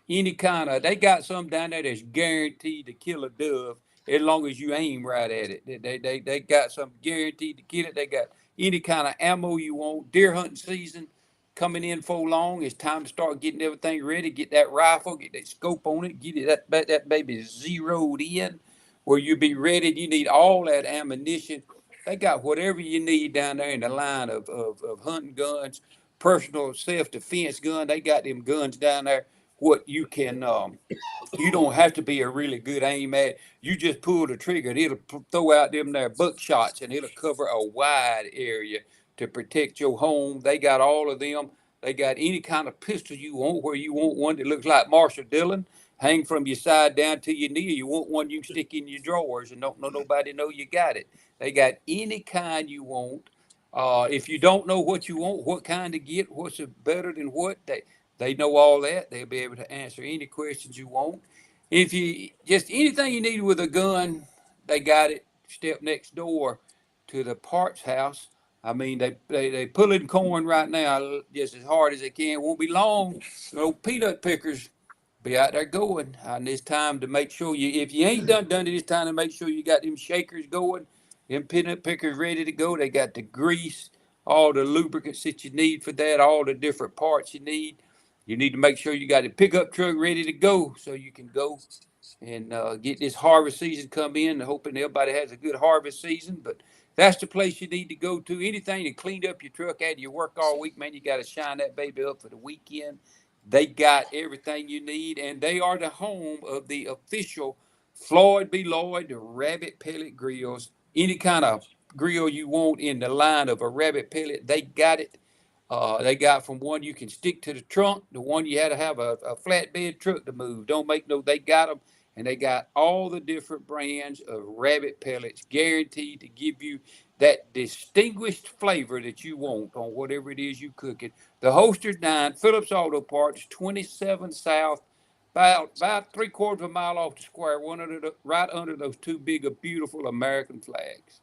any kind of, they got some down there that's guaranteed to kill a dove as long as you aim right at it. They got some guaranteed to kill it. They got any kind of ammo you want. Deer hunting season coming in for long. It's time to start getting everything ready. Get that rifle, get that scope on it, get it that baby zeroed in where you be ready. You need all that ammunition. They got whatever you need down there in the line of hunting guns, personal self-defense gun. They got them guns down there what you can you don't have to be a really good aim at. You just pull the trigger and it'll throw out them there buckshots and it'll cover a wide area to protect your home. They got all of them. They got any kind of pistol you want, where you want one that looks like Marshall Dillon, hang from your side down to your knee. You want one you can stick in your drawers and don't know nobody know you got it. They got any kind you want. If you don't know what you want, what kind to get, what's better than what, they know all that. They'll be able to answer any questions you want. If you just anything you need with a gun, they got it. Step next door to the parts house. They pulling corn right now just as hard as they can. Won't be long. No peanut pickers be out there going. And it's time to make sure if you ain't done it, it's time to make sure you got them shakers going. Them peanut pickers ready to go. They got the grease, all the lubricants that you need for that, all the different parts you need. You need to make sure you got a pickup truck ready to go so you can go and get this harvest season come in. Hoping everybody has a good harvest season. But that's the place you need to go to. Anything to clean up your truck after you work all week, man, you got to shine that baby up for the weekend. They got everything you need, and they are the home of the official Floyd B. Lloyd, the rabbit pellet grills. Any kind of grill you want in the line of a rabbit pellet, they got it. They got from one you can stick to the trunk, the one you had to have a flatbed truck to move. Don't make no, they got them. And they got all the different brands of rabbit pellets guaranteed to give you that distinguished flavor that you want on whatever it is you cooking. The Holster's 9, Phillips Auto Parts, 27 South, about 3/4 of a mile off the square, right under those two big, beautiful American flags.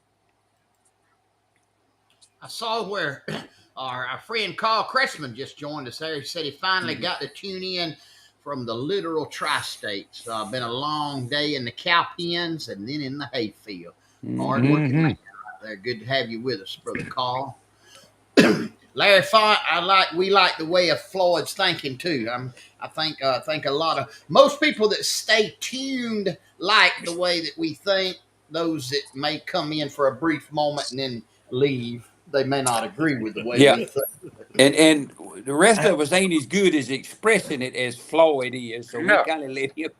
I saw where our friend Carl Cressman just joined us there. He said he finally got to tune in from the literal tri-states. Been a long day in the cow pens and then in the hayfield. Hard working man out there. Good to have you with us, Brother Carl. Larry Font, we like the way of Floyd's thinking too. I think a lot of most people that stay tuned like the way that we think. Those that may come in for a brief moment and then leave, they may not agree with the way we think.
And the rest of us ain't as good as expressing it as Floyd is, so we
No.
kind of let him.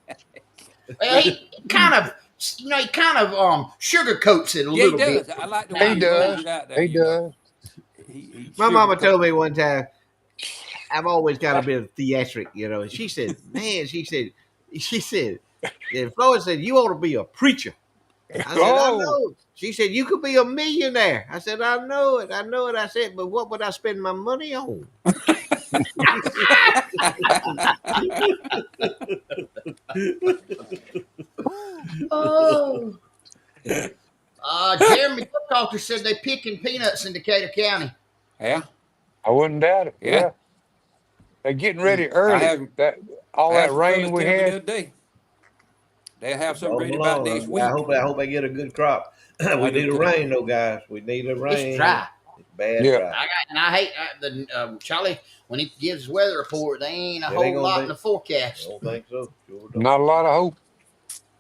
Well, he kind of sugarcoats it a
Yeah, he
little
does.
bit.
I like the way
He
he
does.
rolls it out there.
He does.
My mama told me one time, I've always got a bit of theatric, and she said, man, she said, and Floyd said, you ought to be a preacher. I said, I know. She said, you could be a millionaire. I said, I know it. I said, but what would I spend my money on?
Oh. Jeremy Buckalter said they picking peanuts in Decatur County.
Yeah.
I wouldn't doubt it.
Yeah.
They're getting ready early. All that rain we had.
The other day. They'll have something
Roll
ready
along.
about next week.
I hope I get a good crop. We need a rain, though, guys. We need a rain.
It's dry.
It's bad
Yeah.
dry.
I hate the Charlie when he gives weather report. There ain't a
It
whole
ain't gonna
lot
be-
in the
I
forecast.
don't think so. Sure don't.
Not a lot of hope.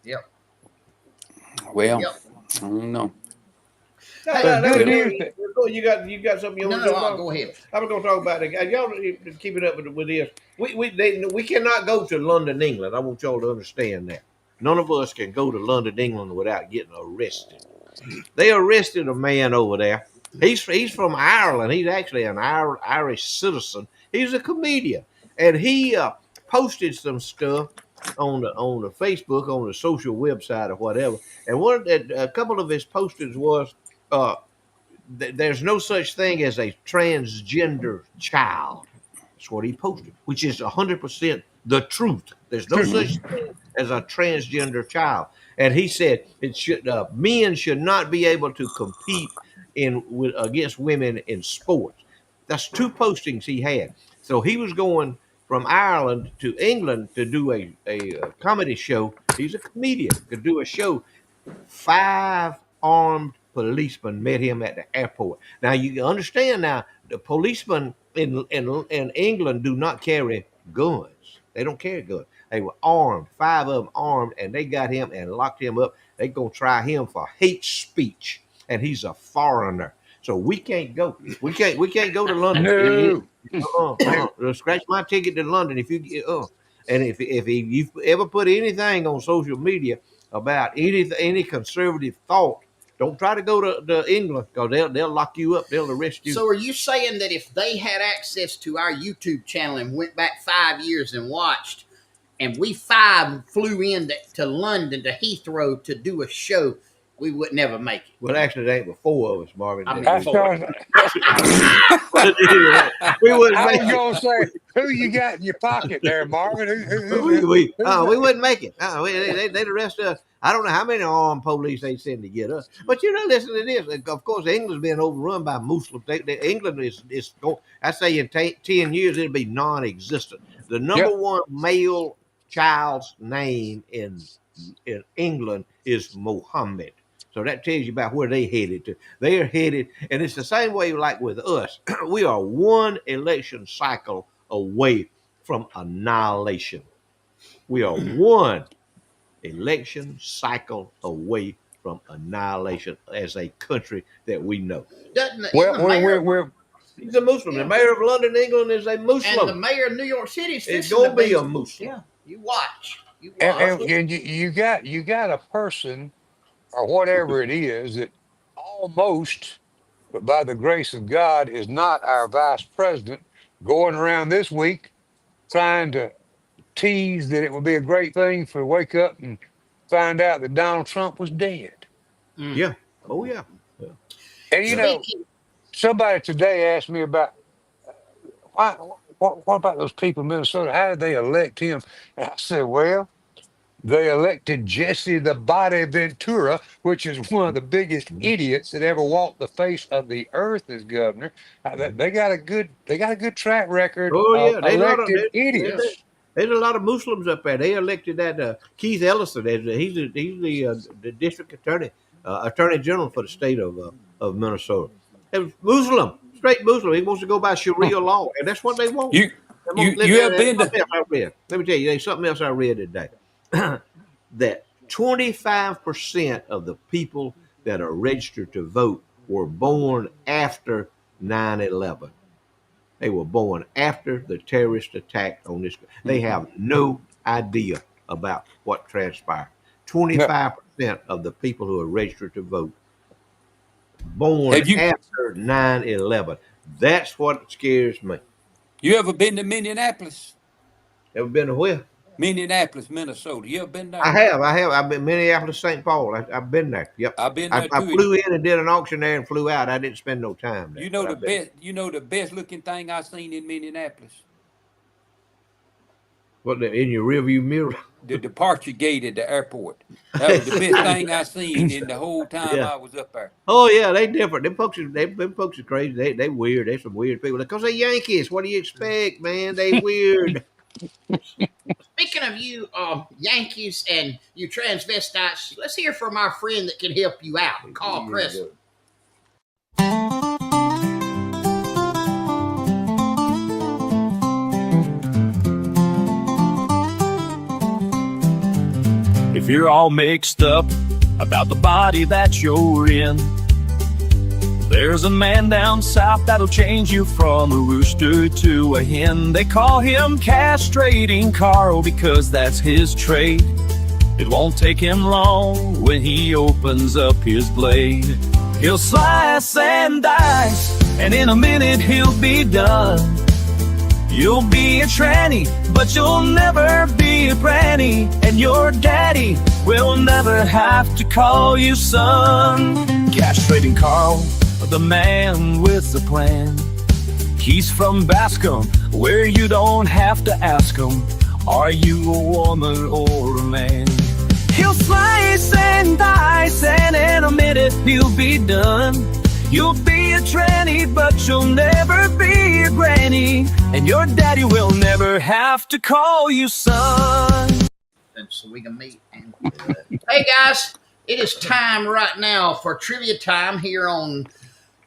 Yep.
Well,
Yep.
I don't know.
Good news.
You got something you want to
No,
talk about?
go ahead.
I was going to talk about it. Y'all keep it up with this. We cannot go to London, England. I want y'all to understand that. None of us can go to London, England without getting arrested. They arrested a man over there He's from Ireland. He's actually an Irish citizen. He's a comedian, and he posted some stuff on the Facebook, on the social website or whatever. And a couple of his postings was, uh, there's no such thing as a transgender child. That's what he posted, which is 100% the truth. There's no such thing as a transgender child. And he said men should not be able to compete against women in sports. That's two postings he had. So he was going from Ireland to England to do a comedy show. He's a comedian, could do a show. 5 armed policemen met him at the airport. Now you understand. Now the policemen in England do not carry guns. They don't carry guns. They were armed, 5 of them armed, and they got him and locked him up. They gonna try him for hate speech, and he's a foreigner. So we can't go. We can't go to London.
No.
Scratch my ticket to London if you and if you ever put anything on social media about any conservative thought, don't try to go to England, because they'll lock you up. They'll arrest you.
So are you saying that if they had access to our YouTube channel and went back 5 years and watched, and we 5 flew in to London, to Heathrow, to do a show, we would never make it?
Well, actually, there ain't but 4 of us, Marvin.
I mean,
That's
four.
We wouldn't
I
make
was
it.
gonna say, who you got in your pocket there, Marvin?
We wouldn't make it. They'd arrest us. I don't know how many armed police they send to get us. But listen to this. Of course, England's being overrun by Muslims. England is going. I say in 10 years it'll be non-existent. The number one male child's name in England is Mohammed. So that tells you about where they headed to. They are headed, and it's the same way like with us. We are one election cycle away from annihilation. We are one election cycle away from annihilation as a country that we know.
We're
He's a Muslim. The mayor of London, England, is a Muslim.
And the mayor of New York City is
It's
going
gonna be a Muslim.
Yeah, you watch.
and you got a person or whatever it is that almost, but by the grace of God, is not our vice president, going around this week trying to tease that it would be a great thing for wake up and find out that Donald Trump was dead.
Yeah. Oh yeah.
And somebody today asked me about what about those people in Minnesota? How did they elect him? And I said, well, they elected Jesse the Body Ventura, which is one of the biggest idiots that ever walked the face of the earth as governor. They got a good track record of elected idiots.
There's a lot of Muslims up there. They elected that Keith Ellison. He's the district attorney general for the state of Minnesota. Muslim, straight Muslim. He wants to go by Sharia law, and that's what they want.
You have been to.
Let me tell you, there's something else I read today. That 25% of the people that are registered to vote were born after 9/11. They were born after the terrorist attack on this. They have no idea about what transpired. 25% of the people who are registered to vote born after 9/11. That's what scares me.
You ever been to Minneapolis?
Ever been to where?
Minneapolis, Minnesota. You ever been there?
I have. I've been Minneapolis, St. Paul. I've been there. Yep.
I've been there
I
too.
flew in and did an auction there and flew out. I didn't spend no time there.
You know the best looking thing I seen in Minneapolis?
What, in your rearview mirror?
The departure gate at the airport. That was the best thing I seen in the whole time I was up there.
Oh yeah, they different. Them folks are crazy. They weird. They some weird people. Because they're Yankees. What do you expect, man? They weird.
Speaking of you, Yankees and you transvestites, let's hear from our friend that can help you out. Call Chris.
If you're all mixed up about the body that you're in, there's a man down south that'll change you from a rooster to a hen. They call him Castrating Carl because that's his trade. It won't take him long when he opens up his blade. He'll slice and dice, and in a minute he'll be done. You'll be a tranny, but you'll never be a granny. And your daddy will never have to call you son. Cash trading Carl, the man with the plan. He's from Bascom, where you don't have to ask him, are you a woman or a man? He'll slice and dice, and in a minute he'll be done. You'll be a tranny, but you'll never be a granny. And your daddy will never have to call you son.
And so we can meet and hey guys, it is time right now for trivia time here on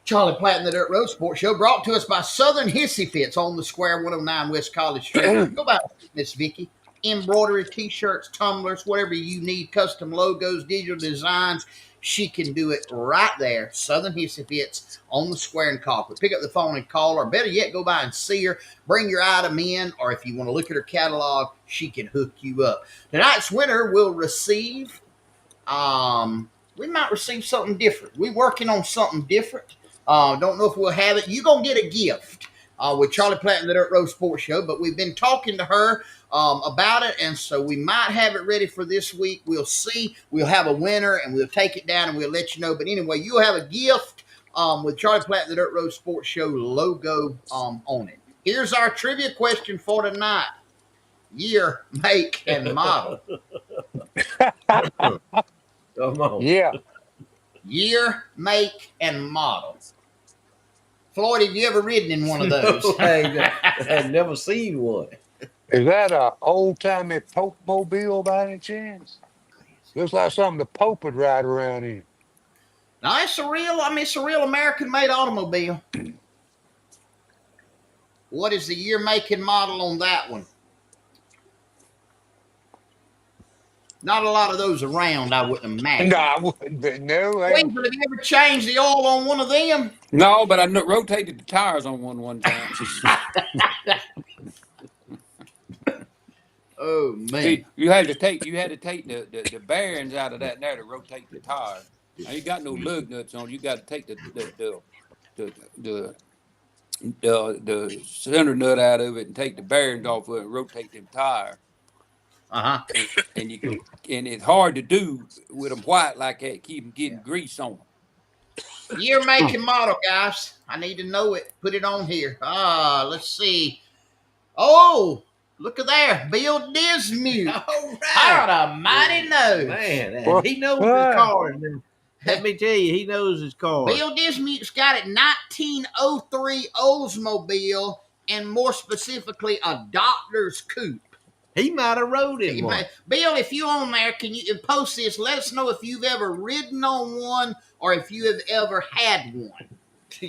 Charlie Platt and the Dirt Road Sports Show, brought to us by Southern Hissy Fits on the Square, 109 West College Street. Go by Miss Vicky. Embroidery, t-shirts, tumblers, whatever you need, custom logos, digital designs, she can do it right there. Southern Hissy Fits on the Square in Colquitt. Pick up the phone and call her. Better yet, go by and see her. Bring your item in, or if you want to look at her catalog, she can hook you up. Tonight's winner will receive, we might receive something different. We're working on something different. Don't know if we'll have it. You're going to get a gift with Charlie Platt and the Dirt Road Sports Show, but we've been talking to her about it, and so we might have it ready for this week. We'll see. We'll have a winner, and we'll take it down, and we'll let you know. But anyway, you'll have a gift with Charlie Platt and the Dirt Road Sports Show logo on it. Here's our trivia question for tonight. Year, make, and model.
Come on.
Yeah.
Year, make, and model. Floyd, have you ever ridden in one of those?
I've never seen one.
Is that a old-timey Pope mobile by any chance? Looks like something the Pope would ride around in.
No, it's a real American-made automobile. What is the year, make, and model on that one? Not a lot of those around, I wouldn't imagine.
No, I wouldn't. But no,
Wait, but have you ever changed the oil on one of them?
No, but I rotated the tires on one time.
Oh man!
See, you had to take the bearings out of that in there to rotate the tires. Now you got no lug nuts on. You got to take the center nut out of it and take the bearings off of it and rotate them tires. And it's hard to do with them white like that. Keep them getting grease on them.
Year, make, and model, guys. I need to know it. Put it on here. Let's see. Oh, look at there, Bill Dismute.
All right.
How the mighty knows.
Man, he knows his car. Let me tell you, he knows his car.
Bill Dismute's got it 1903 Oldsmobile, and more specifically, a doctor's coupe.
He might have rode it once.
Bill, if you're on there, can you post this? Let us know if you've ever ridden on one or if you have ever had one. A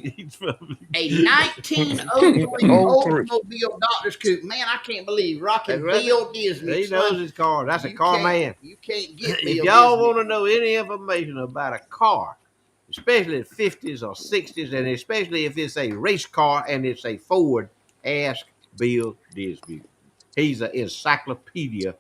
1903 Oldsmobile doctor's coupe. Man, I can't believe Rockin' Bill Disney.
He knows his car. That's a car man.
You can't get Bill
If y'all
Disney.
want to know any information about a car, especially the 50s or 60s, and especially if it's a race car and it's a Ford, ask Bill Disney. He's an encyclopedia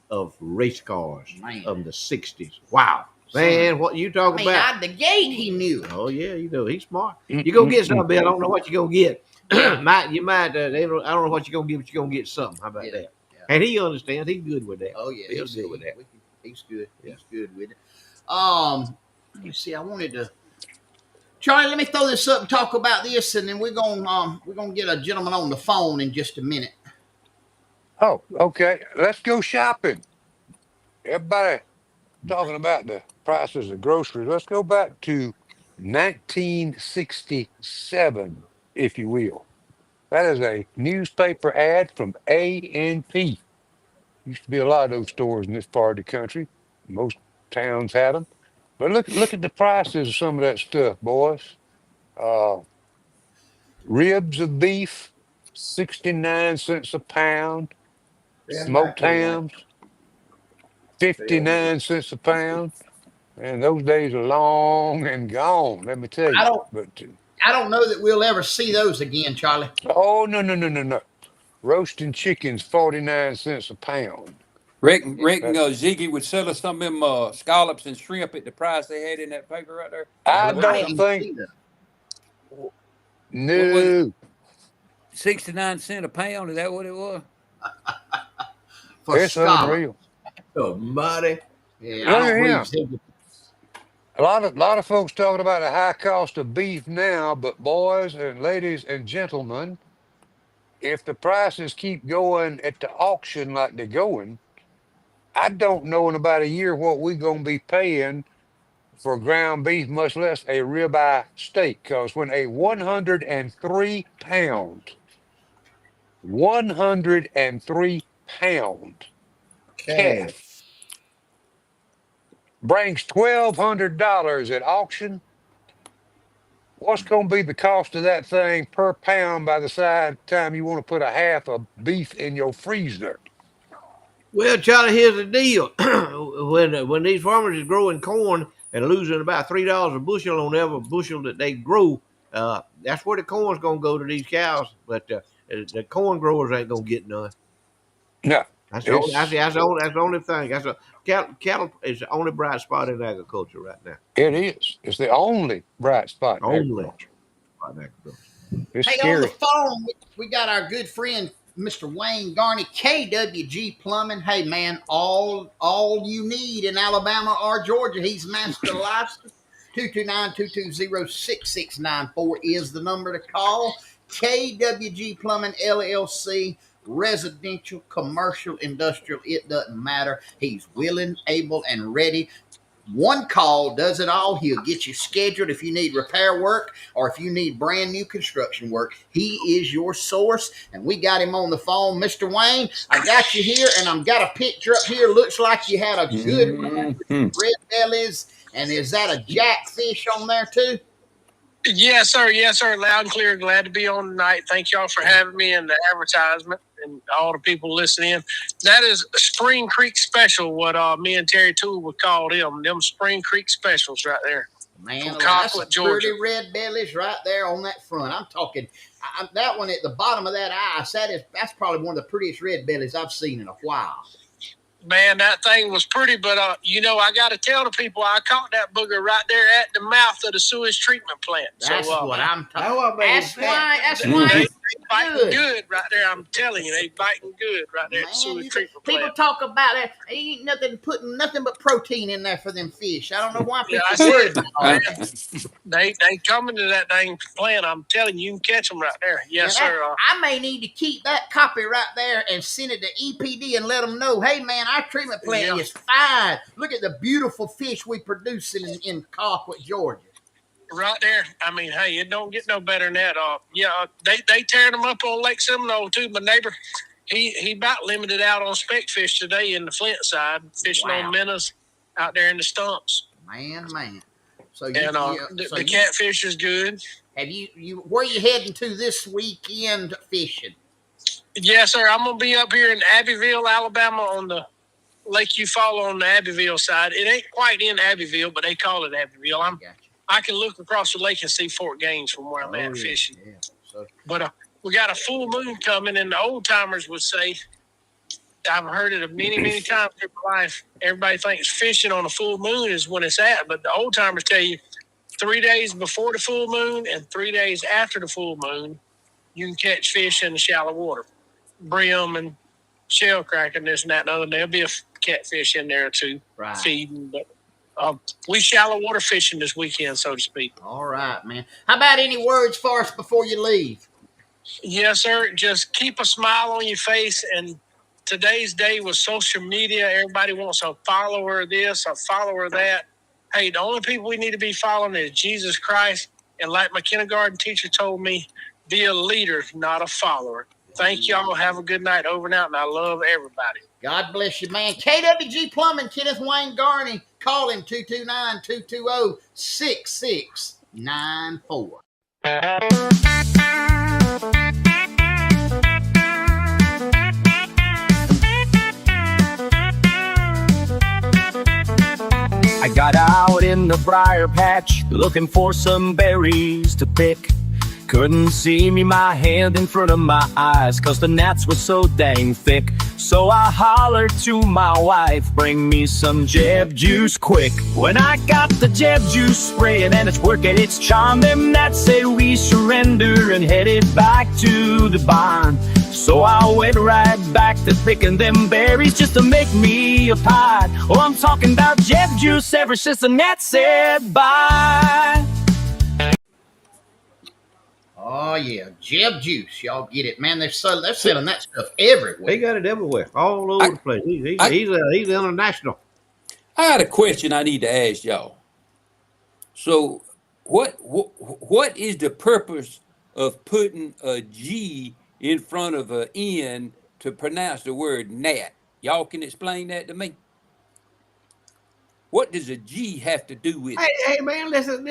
of race cars of the 60s. Wow. Man, what you talking about?
Out the gate, he knew.
Oh, yeah, you know, he's smart. You go get something, Bill. I don't know what you're going to get. I don't know what you're going to get, but you're going to get something. How about that? Yeah. And he understands. He's good with that.
Oh, yeah.
Bill's good with that.
He's good. Yeah. He's good with it. Let me see. I wanted to... Charlie, let me throw this up and talk about this, and then we're gonna get a gentleman on the phone in just a minute.
Oh, okay. Let's go shopping. Everybody talking about the prices of groceries. Let's go back to 1967, if you will. That is a newspaper ad from A&P. Used to be a lot of those stores in this part of the country. Most towns had them. But look at the prices of some of that stuff, boys. Ribs of beef, 69 cents a pound. Smoked hams, 59 cents a pound. And those days are long and gone, let me tell you.
I don't know that we'll ever see those again, Charlie.
Oh, no. Roasting chicken's 49 cents a pound.
Reckon Ziggy would sell us some of them scallops and shrimp at the price they had in that paper right there.
I
Well, I
don't
ain't
think.
seen that.
What was it?
No,
69 cents a pound? Is that what it was?
For
it's
scallops.
unreal.
Oh, mighty.
Yeah, I
Look
don't
at
believe
him.
Ziggy.
A lot of folks talking about the high cost of beef now, but boys and ladies and gentlemen, if the prices keep going at the auction like they're going, I don't know in about a year what we're gonna be paying for ground beef, much less a ribeye steak. Because when a 103 pound
Calf.
calf brings $1,200 at auction, what's going to be the cost of that thing per pound by the time you want to put a half of beef in your freezer?
Well, Charlie, here's the deal. when these farmers is growing corn and losing about $3 a bushel on every bushel that they grow, that's where the corn's gonna go to these cows. But the corn growers ain't gonna get none.
No,
That's the only.
it's
That's the only thing. Cattle is the only bright spot in agriculture right now.
it is. It's the only bright spot in
Only
agriculture.
spot in agriculture.
It's
Hey, on the
scary.
phone, we got our good friend Mr. Wayne Garney, KWG Plumbing. Hey, man, all you need in Alabama or Georgia, he's master licensed. 229-220-6694 is the number to call. KWG Plumbing LLC, residential, commercial, industrial, it doesn't matter. He's willing, able, and ready. One call does it all. He'll get you scheduled if you need repair work or if you need brand new construction work. He is your source, and we got him on the phone. Mr. Wayne, I got you here, and I've got a picture up here. Looks like you had a good red bellies, and is that a jackfish on there too?
Yes, sir. Yes, sir. Loud and clear. Glad to be on tonight. Thank y'all for having me and the advertisement and all the people listening. That is Spring Creek Special, what me and Terry Toole would call them Spring Creek Specials right there.
Man,
From
that's a
Cockwood, Georgia.
pretty red bellies right there on that front. I'm talking that one at the bottom of that ice. That's probably one of the prettiest red bellies I've seen in a while.
Man, that thing was pretty, but I got to tell the people I caught that booger right there at the mouth of the sewage treatment plant.
That's what I'm talking.
That's
That's
They
why.
biting good right there. I'm telling you, they biting good right there at the
Man,
sewage treatment
people
plant.
talk about that. They ain't putting nothing but protein in there for them fish. I don't know why
Yeah,
people
I
worried
said,
about that.
They coming to that dang plant. I'm telling you, you can catch them right there. Yes,
Now,
sir.
I may need to keep that copy right there and send it to EPD and let them know, hey, man, our treatment plant is fine. Look at the beautiful fish we produce in Cockwood, Georgia.
Right there. I mean, hey, it don't get no better than that. They tearing them up on Lake Seminole too. My neighbor, he about limited out on speck fish today in the Flint side, fishing on minnows out there in the stumps.
Man. So
the catfish is good.
Have you where you heading to this weekend fishing?
Yes, sir. I'm gonna be up here in Abbeville, Alabama, on the Lake Eufaula on the Abbeville side. It ain't quite in Abbeville, but they call it Abbeville. I can look across the lake and see Fort Gaines from where I'm at fishing.
Yeah. So,
but we got a full moon coming, and the old timers would say, I've heard it many, many times in my life. Everybody thinks fishing on a full moon is when it's at, but the old timers tell you 3 days before the full moon and 3 days after the full moon, you can catch fish in the shallow water, brim and shell crack and this and that and other. There'll be a catfish in there too, feeding. But we shallow water fishing this weekend, so to speak.
All right, man. How about any words for us before you leave?
Yes, sir. Just keep a smile on your face. And today's day with social media, everybody wants a follower this, a follower that. Hey, the only people we need to be following is Jesus Christ. And like my kindergarten teacher told me, be a leader, not a follower. Thank y'all. Have a good night. Over and out. And I love everybody.
God bless you, man. KWG Plumbing, Kenneth Wayne Garney. Call him 229-220-6694.
I got out in the briar patch looking for some berries to pick. Couldn't see me, my hand in front of my eyes, 'cause the gnats were so dang thick. So I hollered to my wife, bring me some Jeb juice quick. When I got the Jeb juice spraying and it's working its charm, them gnats say we surrender and headed back to the barn. So I went right back to picking them berries just to make me a pie. Oh, I'm talking about Jeb juice ever since the gnat said bye.
Oh yeah, Jeb Juice. Y'all get it, man. They're selling that stuff everywhere.
They got it everywhere, all over the place. He's international.
I got a question I need to ask y'all. So, what is the purpose of putting a G in front of a N to pronounce the word gnat? Y'all can explain that to me. What does a G have to do with it?
Hey, man, listen.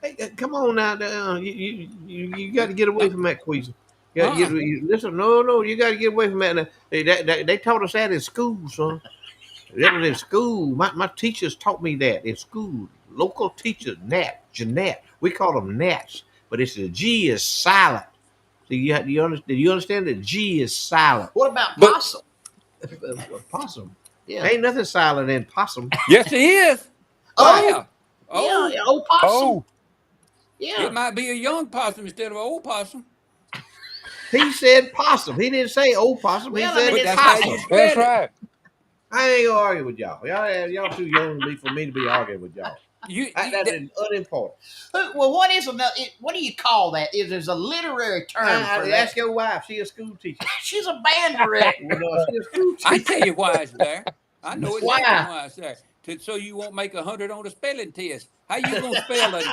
Hey, come on now. You got to get away from that queasy. Listen, no, you got to get away from that. Now. They taught us that in school, son. That was in school. My teachers taught me that in school. Local teachers, Jeanette. We call them Nats, but it's the G is silent. So do you understand that G is silent?
What about
But
possum?
Possum.
Yeah.
Ain't nothing silent in possum.
yes, it is.
Oh,
Yeah. Oh,
yeah, old possum.
Oh,
Yeah.
it might be a young possum instead of an old possum.
He said possum. He didn't say old possum. He
Well, I
said
mean,
But
it's
that's how
possum.
you
that's
spell it.
right.
I ain't gonna argue with y'all. Y'all too young to be for me to be arguing with y'all. That's unimportant.
Well, what is what do you call that? There's a literary term for that.
Ask your wife. She a school teacher.
She's a band director.
Well, no, she a school
I
teacher.
tell you why it's there. I know exactly
Why?
why it's there. So you won't make 100 on the spelling test. How you gonna spell a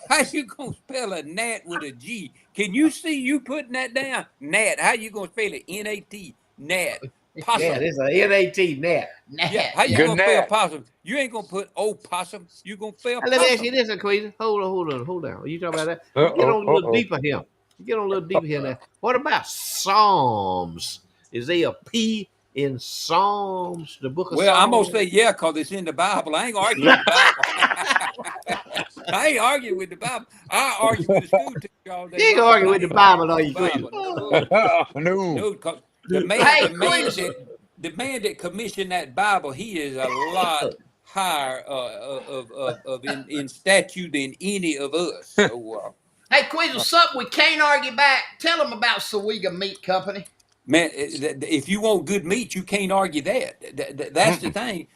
how you gonna spell a gnat with a G? Can you see you putting that down? Gnat. How you gonna spell it? N-A-T. Gnat.
Yeah,
Possum.
this is a NAT net.
Yeah. How you
Good
gonna spell
nat.
possum? You ain't gonna put possum. You gonna spell
Let me ask you
possum.
this, Queasy. Hold on. You talking about that?
Uh
Get
oh.
on a
Uh
little
oh.
deeper here. Get on a little deeper here now. What about Psalms? Is there a P in Psalms, the book of
Well, I'm gonna
Psalms?
say yeah, cause it's in the Bible. I ain't gonna argue with the Bible. I ain't arguing with the Bible. I argue with the school teacher all
You
day
ain't gonna
long, but
argue
I
with the
ain't arguing
Bible, are
with the
you, Queasy?
Bible. No,
No.
no, cause the man,
Hey,
the man
Queasy.
that the man that commissioned that Bible, he is a lot higher in statute than any of us. So,
Hey, Queasy, something we can't argue back. Tell them about Sawega Meat Company.
man, if you want good meat, you can't argue that. That's the thing.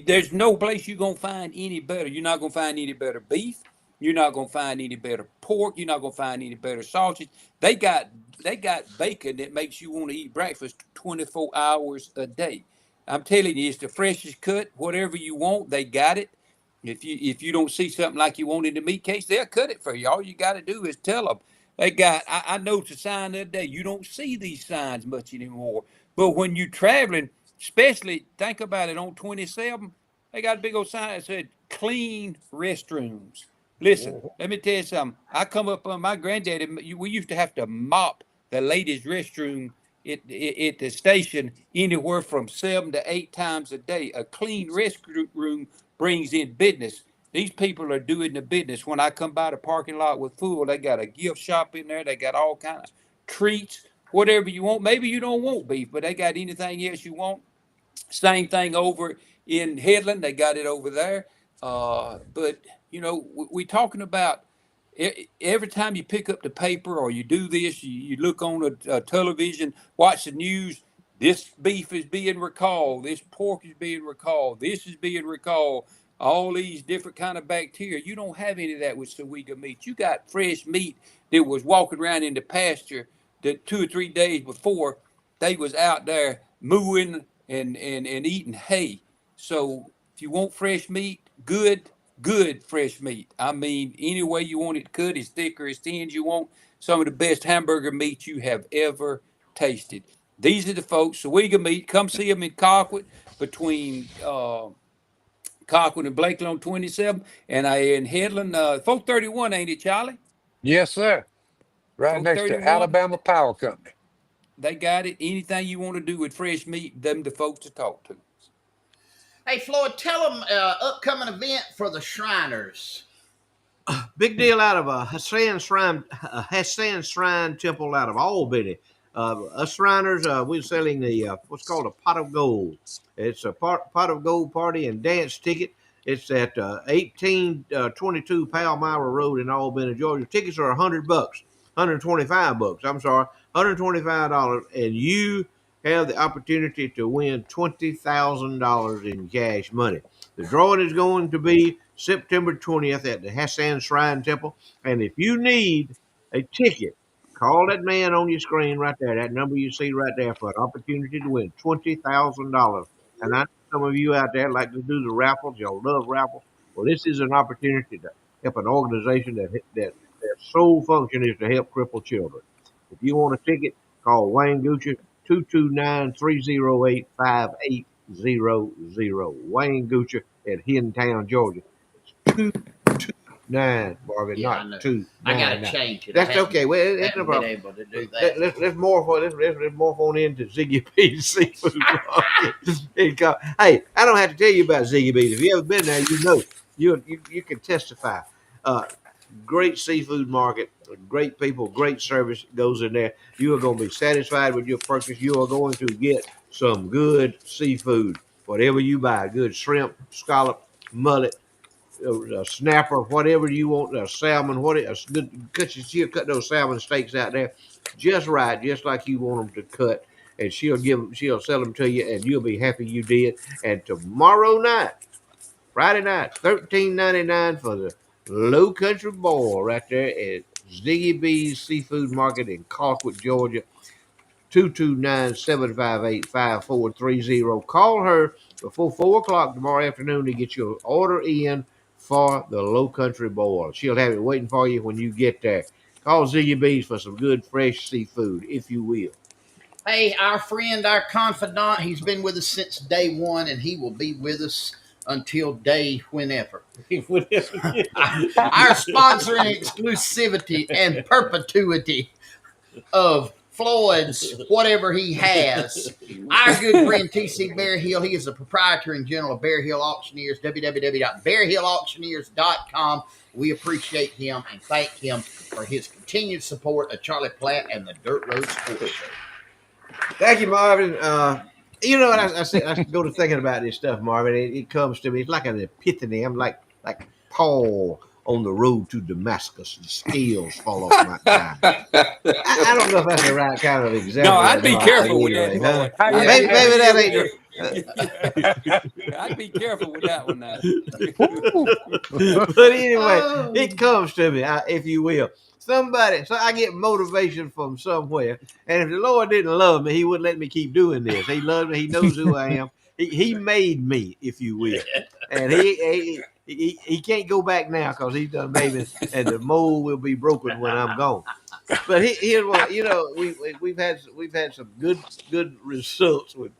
There's no place you're gonna find any better. You're not gonna find any better beef. You're not gonna find any better pork. You're not gonna find any better sausage. They got they got bacon that makes you want to eat breakfast 24 hours a day. I'm telling you, it's the freshest cut. Whatever you want, they got it. If you don't see something like you want in the meat case, they'll cut it for you. All you got to do is tell them. They got. I noticed a sign the other day. You don't see these signs much anymore. But when you're traveling, especially think about it on 27, they got a big old sign that said "clean restrooms." Listen, let me tell you something. I come up on my granddaddy. We used to have to mop the ladies' restroom at the station anywhere from 7 to 8 times a day. A clean restroom brings in business. These people are doing the business. When I come by the parking lot with food, they got a gift shop in there. They got all kind of treats, whatever you want. Maybe you don't want beef, but they got anything else you want. Same thing over in Headland. They got it over there. But we talking about every time you pick up the paper or you do this, you look on a television, watch the news. This beef is being recalled. This pork is being recalled. This is being recalled. All these different kind of bacteria. You don't have any of that with Sawega meat. You got fresh meat that was walking around in the pasture that 2 or 3 days before they was out there mooing and eating hay. So if you want fresh meat, good fresh meat. I mean, any way you want it cut, as thick or as thin as you want. Some of the best hamburger meat you have ever tasted. These are the folks, Sawega Meat. Come see them in Colquitt between Colquitt and Blakely on 27, and I in Headland, 431, ain't it, Charlie?
Yes, sir. Right next to
431.
Alabama Power Company.
They got it. Anything you want to do with fresh meat, them the folks to talk to.
Hey, Floyd, tell them upcoming event for the Shriners.
Big deal out of a Hassan Shrine Temple out of Albany. Us Shriners, we're selling the what's called a pot of gold. It's a pot of gold party and dance ticket. It's at 1822 Palmyra Road in Albany, Georgia. Tickets are $100, $125. I'm sorry, $125, and you have the opportunity to win $20,000 in cash money. The drawing is going to be September 20th at the Hassan Shrine Temple, and if you need a ticket, call that man on your screen right there, that number you see right there, for an opportunity to win $20,000. And I know some of you out there like to do the raffles. Y'all love raffles. Well, this is an opportunity to help an organization that their sole function is to help crippled children. If you want a ticket, call Wayne Gucci 229-308-5800. Wayne Gucci at Hintown, Georgia. It's 229, Marvin,
Yeah, I
not
know.
299.
I got to change it.
That's
I haven't-
okay. Well, it's no
haven't been
problem.
able to do that.
Let's morph on into Ziggy B's seafood market. Hey, I don't have to tell you about Ziggy B's. If you ever been there, you know. You can testify. Uh, Great seafood market, great people, great service goes in there. You are going to be satisfied with your purchase. You are going to get some good seafood, whatever you buy. Good shrimp, scallop, mullet, snapper, whatever you want, salmon, whatever. Good, she'll cut those salmon steaks out there just right, just like you want them to cut, and she'll sell them to you, and you'll be happy you did. And tomorrow night, Friday night, $13.99 for the Low Country Boil right there at Ziggy B's Seafood Market in Colquitt, Georgia. 229-758-5430. Call her before 4 o'clock tomorrow afternoon to get your order in for the Low Country Boil. She'll have it waiting for you when you get there. Call Ziggy B's for some good fresh seafood, if you will.
Hey, our friend, our confidant, he's been with us since day one, and he will be with us until day whenever. Our sponsor in exclusivity and perpetuity of Floyd's whatever he has. Our good friend TC Bear Hill, he is the proprietor and general of Bear Hill Auctioneers, www.bearhillauctioneers.com. We appreciate him and thank him for his continued support of Charlie Platt and the Dirt Road Sports Show.
Thank you, Marvin. You know what I go to thinking about this stuff, Marvin. It comes to me. It's like an epiphany. I'm like Paul on the road to Damascus. The scales fall off my eyes. I don't know if that's the right kind of example.
No, I'd be
or not,
careful with
anyway,
that.
huh?
Floyd.
Maybe that ain't.
I'd be careful with that one now.
But anyway, it comes to me, if you will. So I get motivation from somewhere. And if the Lord didn't love me, he wouldn't let me keep doing this. He loves me. He knows who I am. He made me, if you will. And he can't go back now because he's done made me, and the mold will be broken when I'm gone. But here's what, we've had some good results with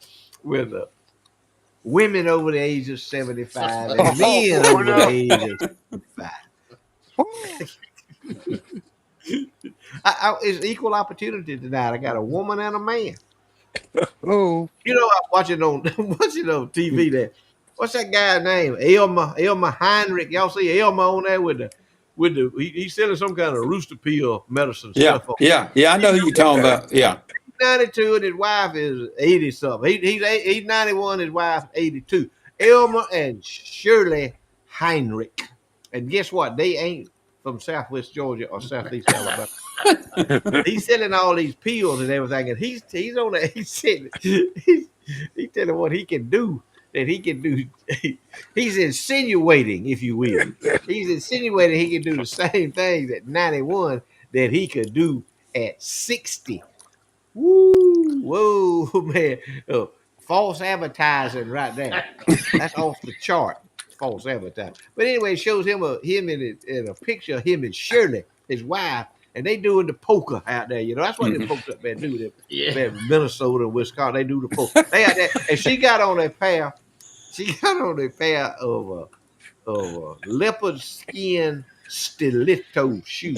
women over the age of 75 and men over the age of 75. It's equal opportunity tonight. I got a woman and a man.
Oh,
I'm watching on TV there. What's that guy's name? Elmer Heinrich. Y'all see Elmer on there with the he's selling some kind of rooster pill medicine stuff.
Yeah. I know who you're talking about. Yeah.
92 and his wife is 80 something. He's 91, his wife 82. Elmer and Shirley Heinrich. And guess what? They ain't from Southwest Georgia or Southeast Alabama. He's selling all these pills and everything, and he's on there. He's telling what he can do. That he can do. He's insinuating, if you will. He's insinuating he can do the same things at 91 that he could do at 60. Woo, whoa, man. False advertising right there. That's off the chart. False advertising. But anyway, it shows him in a picture of him and Shirley, his wife, and they doing the poker out there. That's what them folks up there do. Minnesota and Wisconsin, they do the poker. They out there, and she got on a pair. She got on a pair of leopard skin stiletto shoes.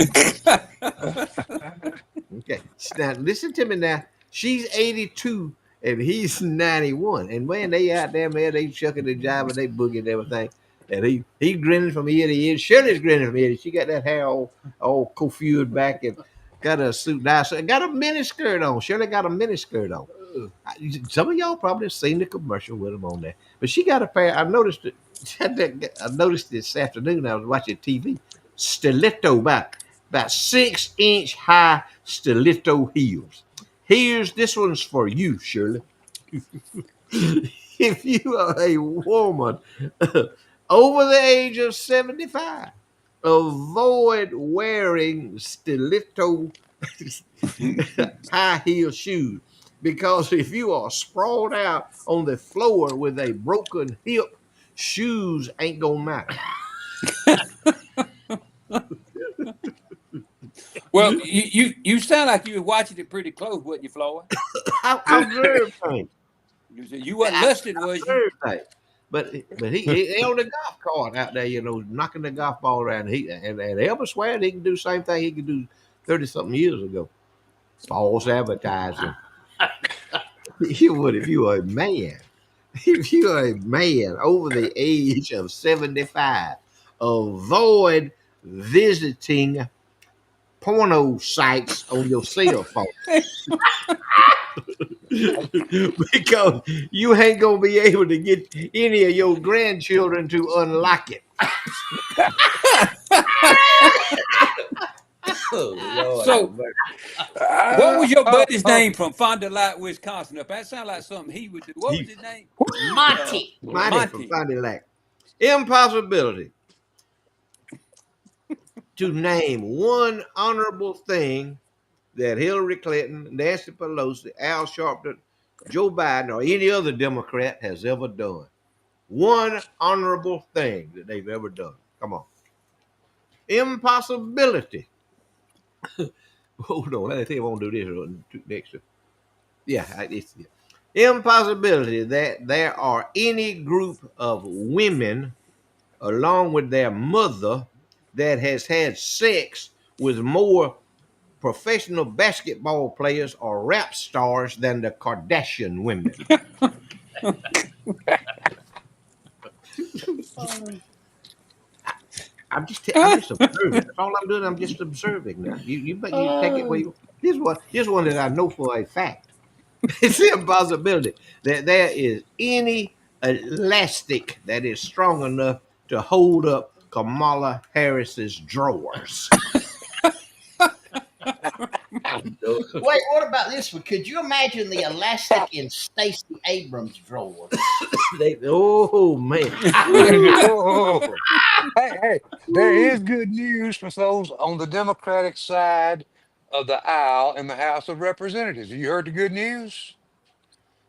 Okay, now listen to me now. She's 82 and he's 91, and man, they out there, man, they chucking the jive and they boogie and everything. And he grinning from ear to ear. Shirley's grinning from ear to ear. She got that hair all coiffed back, and got a suit, nice, got a mini skirt on. Shirley got a mini skirt on. Some of y'all probably have seen the commercial with them on there, but she got a pair. I noticed it. I noticed this afternoon. I was watching TV. Stiletto, about 6-inch high stiletto heels. Here's this one's for you, Shirley. If you are a woman over the age of 75, avoid wearing stiletto high heel shoes because if you are sprawled out on the floor with a broken hip, shoes ain't gonna matter.
Well, you sound like you were watching it pretty close, wasn't you, Floyd?
I observe things.
You wasn't
I
lusting, was you?
observe things. But he on the golf cart out there, knocking the golf ball around. And Elvis swear he can do the same thing he could do 30-something years ago. False advertising. You would if you were a man. If you are a man over the age of 75, avoid visiting porno sites on your cell phone. Because you ain't gonna be able to get any of your grandchildren to unlock it. Oh Lord,
So, what was your buddy's name from Fond du Lac, Wisconsin? That sounds like something he would do. What was
he
his name?
Monty.
Monty from
Monty.
Fond du Lac. Impossibility to name one honorable thing that Hillary Clinton, Nancy Pelosi, Al Sharpton, Joe Biden, or any other Democrat has ever done. One honorable thing that they've ever done. Come on. Impossibility. Hold on, let me think I won't do this next. Yeah, impossibility that there are any group of women along with their mother that has had sex with more professional basketball players or rap stars than the Kardashian women. I'm just observing. That's all I'm doing. I'm just observing now. You take it where you. Here's one that I know for a fact. It's an impossibility that there is any elastic that is strong enough to hold up Kamala Harris's drawers.
Wait, what about this one? Could you imagine the elastic in Stacey Abrams' drawers?
Oh man.
Oh, hey, there is good news for those on the Democratic side of the aisle in the House of Representatives. You heard the good news?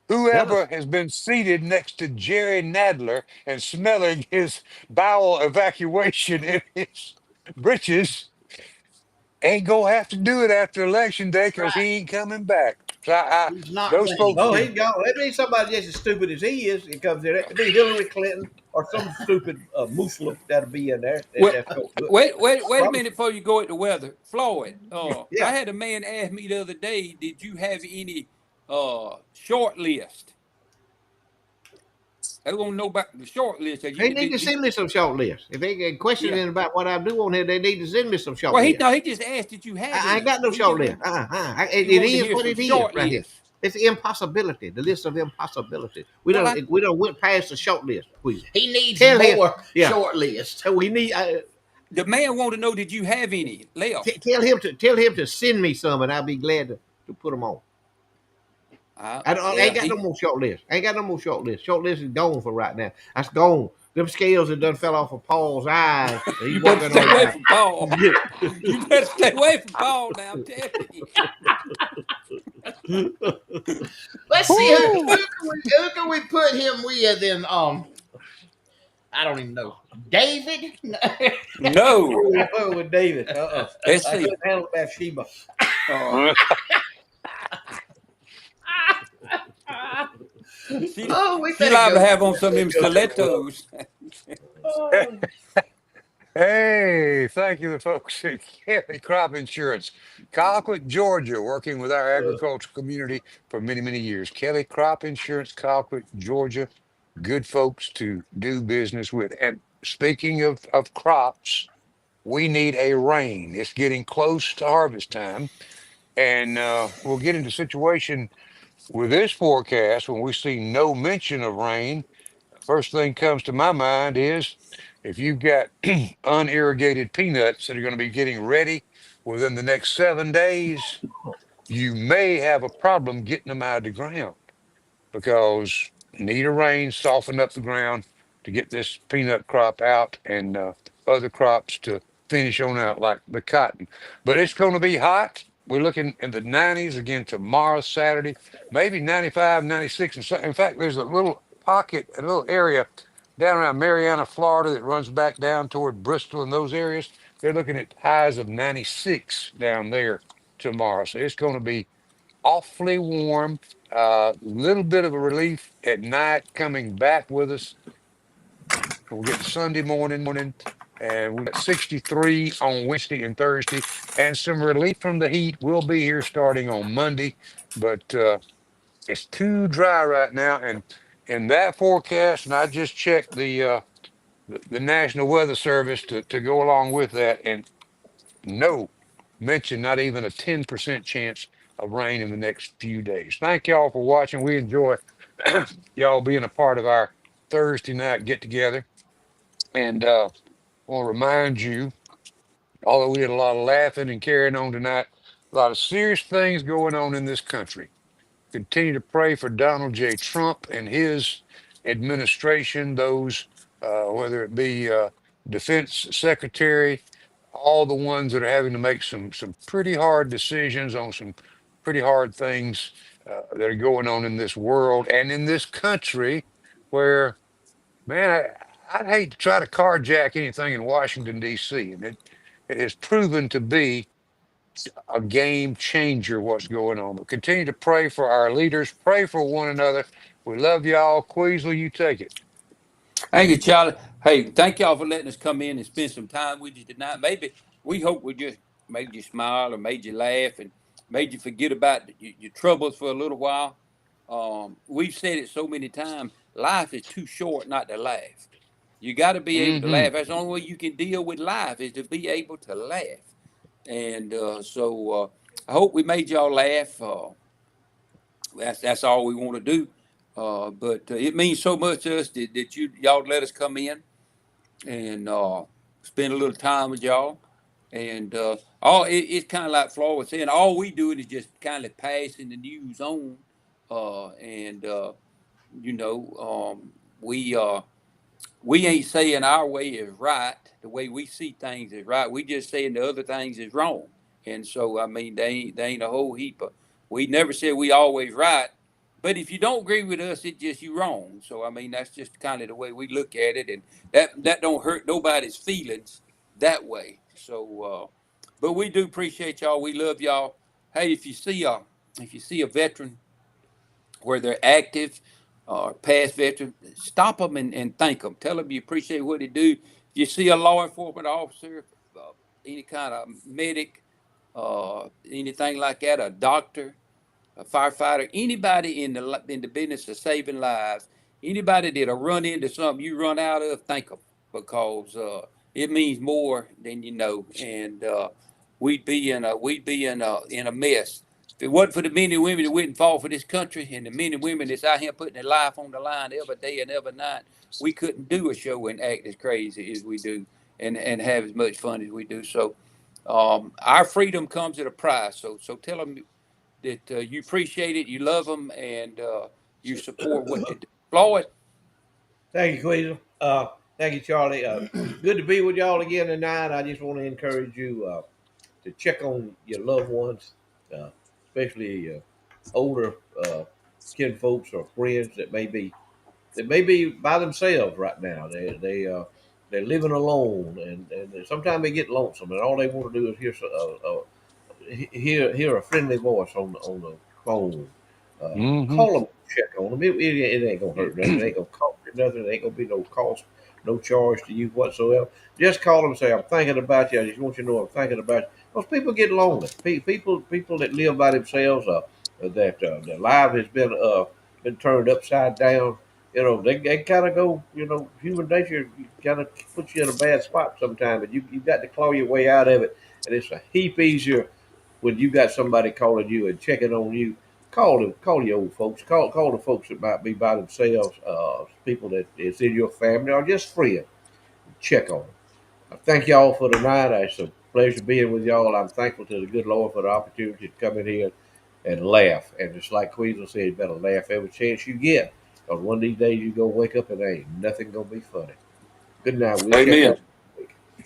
Tell us.
Whoever has been seated next to Jerry Nadler and smelling his bowel evacuation in his britches ain't gonna have to do it after election day
That's
because
right.
he ain't coming back. So
He's not
those
winning.
folks
Oh,
can.
he's gone. That means somebody just as stupid as he is. It comes in. It could be Hillary Clinton or some stupid Muslim that'll be in there.
Well,
That's going to do it.
wait a
Promise
minute before you go at the weather. Floyd,
you.
I
Yeah.
had a man ask me the other day, did you have any short list? I want to know about the short list.
They need to send me some short lists. If they get
Yeah.
questioning about what I do on here, they need to send me some short
Well,
lists.
he just asked, did you have
I ain't
any?
got no
He
short
just
list.
want,
It,
he
it
wanted to
is
hear
what
some
it is
short
right here.
lists.
It's the impossibility. The list of impossibility.
Well, I,
We don't went past the short list. Please
He needs
tell him.
more
Yeah.
short list.
So we need.
the man wanted to know, did you have any left?
Tell him to send me some, and I'll be glad to put them on. I ain't
Well,
got no more short list. I ain't got no more short list. Short list is gone for right now. That's gone. Them scales that done fell off of Paul's eyes. He's
you better
working
stay
on
away
that.
from Paul. You better stay away from Paul now, I'm telling you.
Let's see
Woo!
who can we put him with in I don't even know. David?
No.
With David.
Let's
I
see.
couldn't handle Bathsheba.
Uh, she
Oh, we
she
better
liable
go.
to have on some of them stilettos.
Oh,
Hey, thank you, the folks at Kelly Crop Insurance, Colquitt, Georgia, working with our agricultural community for many, many years. Kelly Crop Insurance, Colquitt, Georgia, good folks to do business with. And speaking of crops, we need a rain. It's getting close to harvest time, and we'll get into a situation with this forecast when we see no mention of rain. First thing comes to my mind is if you've got unirrigated peanuts that are going to be getting ready within the next 7 days, you may have a problem getting them out of the ground because need a rain, soften up the ground to get this peanut crop out and other crops to finish on out like the cotton. But it's going to be hot. We're looking in the 90s again tomorrow, Saturday, maybe 95, 96. And so, in fact, there's a little pocket, a little area down around Mariana, Florida that runs back down toward Bristol and those areas. They're looking at highs of 96 down there tomorrow. So it's going to be awfully warm. A little bit of a relief at night coming back with us. We'll get Sunday morning, and we got 63 on Wednesday and Thursday, and some relief from the heat will be here starting on Monday. But it's too dry right now, and in that forecast, and I just checked the National Weather Service to go along with that, and no mention, not even a 10% chance of rain in the next few days. Thank y'all for watching. We enjoy y'all being a part of our Thursday night get together. And I want to remind you, although we had a lot of laughing and carrying on tonight, a lot of serious things going on in this country. Continue to pray for Donald J. Trump and his administration, those, whether it be defense secretary, all the ones that are having to make some pretty hard decisions on some pretty hard things that are going on in this world and in this country where, man, I'd hate to try to carjack anything in Washington, D.C. And it has proven to be a game changer what's going on. But continue to pray for our leaders, pray for one another. We love y'all. Queasel, you take it.
Thank you, Charlie. Hey, thank y'all for letting us come in and spend some time with you tonight. Maybe we hope we just made you smile or made you laugh and made you forget about your troubles for a little while. We've said it so many times. Life is too short not to laugh. You got to be able to
Mm-hmm.
laugh. That's the only way you can deal with life is to be able to laugh. And I hope we made y'all laugh. That's all we want to do. But it means so much to us that y'all let us come in and spend a little time with y'all. And it's kind of like Floyd was saying. All we doing is just kind of passing the news on, and you know, we ain't saying our way is right. The way we see things is right. We just saying the other things is wrong. And so I mean, they ain't a whole heap of. We never said we always right. But if you don't agree with us, it's just you wrong. So I mean, that's just kind of the way we look at it, and that don't hurt nobody's feelings that way. So, but we do appreciate y'all. We love y'all. Hey, if you see a veteran where they're active or past veterans, stop them and thank them. Tell them you appreciate what they do. If you see a law enforcement officer, any kind of medic, anything like that, a doctor, a firefighter, anybody in the business of saving lives, anybody that'll run into something you run out of, thank them because it means more than you know. And we'd be in a mess if it wasn't for the men and women that wouldn't fall for this country and the men and women that's out here putting their life on the line every day and every night. We couldn't do a show and act as crazy as we do and have as much fun as we do. So our freedom comes at a price. So tell them that you appreciate it, you love them, and you support what they do. Floyd,
Thank you, Queasel. Thank you, Charlie. Good to be with y'all again tonight. I just want to encourage you to check on your loved ones, especially older kin folks or friends that may be by themselves right now. They're living alone, and sometimes they get lonesome, and all they want to do is hear a friendly voice on the phone.
Mm-hmm.
Call them, check on them. It ain't gonna hurt nothing. It ain't gonna cost you nothing. It ain't gonna be no cost, no charge to you whatsoever. Just call them and say, "I'm thinking about you. I just want you to know I'm thinking about you." Because people get lonely. People that live by themselves, that their life has been turned upside down. You know, they kind of go, you know, human nature kind of puts you in a bad spot sometimes, but you got to claw your way out of it. And it's a heap easier when you got somebody calling you and checking on you. Call them, call your old folks, call the folks that might be by themselves, people that is in your family or just friends. Check on them. I thank y'all for tonight. It's a pleasure being with y'all. I'm thankful to the good Lord for the opportunity to come in here and laugh. And just like Queasel said, you better laugh every chance you get. Because one of these days you're going to wake up and there ain't nothing going to be funny. Good night. We'll check
Amen.
on you.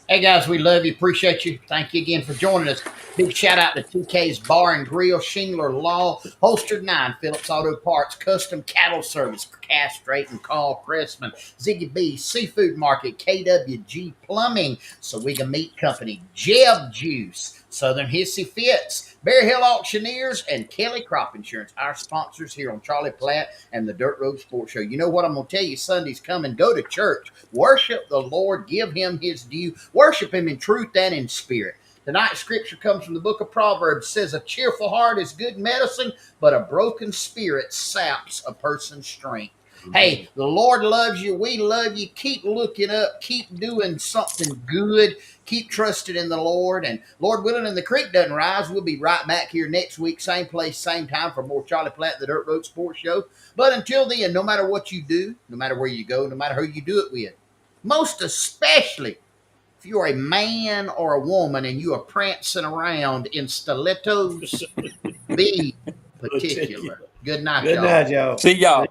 Hey guys, we love you, appreciate you. Thank you again for joining us. Big shout out to TK's Bar and Grill, Shingler Law, Holstered 9, Phillips Auto Parts, Custom Cattle Service, Castrate and Carl Cressman, Ziggy B, Seafood Market, KWG Plumbing, Sawega Meat Company, Jeb Juice, Southern Hissy Fits, Bear Hill Auctioneers, and Kelly Crop Insurance, our sponsors here on Charlie Platt and the Dirt Road Sports Show. You know what I'm going to tell you? Sunday's coming. Go to church. Worship the Lord. Give him his due. Worship him in truth and in spirit. Tonight's scripture comes from the book of Proverbs. It says, a cheerful heart is good medicine, but a broken spirit saps a person's strength. Hey, the Lord loves you. We love you. Keep looking up. Keep doing something good. Keep trusting in the Lord. And Lord willing, and the creek doesn't rise, we'll be right back here next week. Same place, same time for more Charlie Platt, the Dirt Road Sports Show. But until then, no matter what you do, no matter where you go, no matter who you do it with, most especially if you're a man or a woman and you are prancing around in stilettos, be particular. Good night,
Good
y'all.
night, y'all.
See y'all.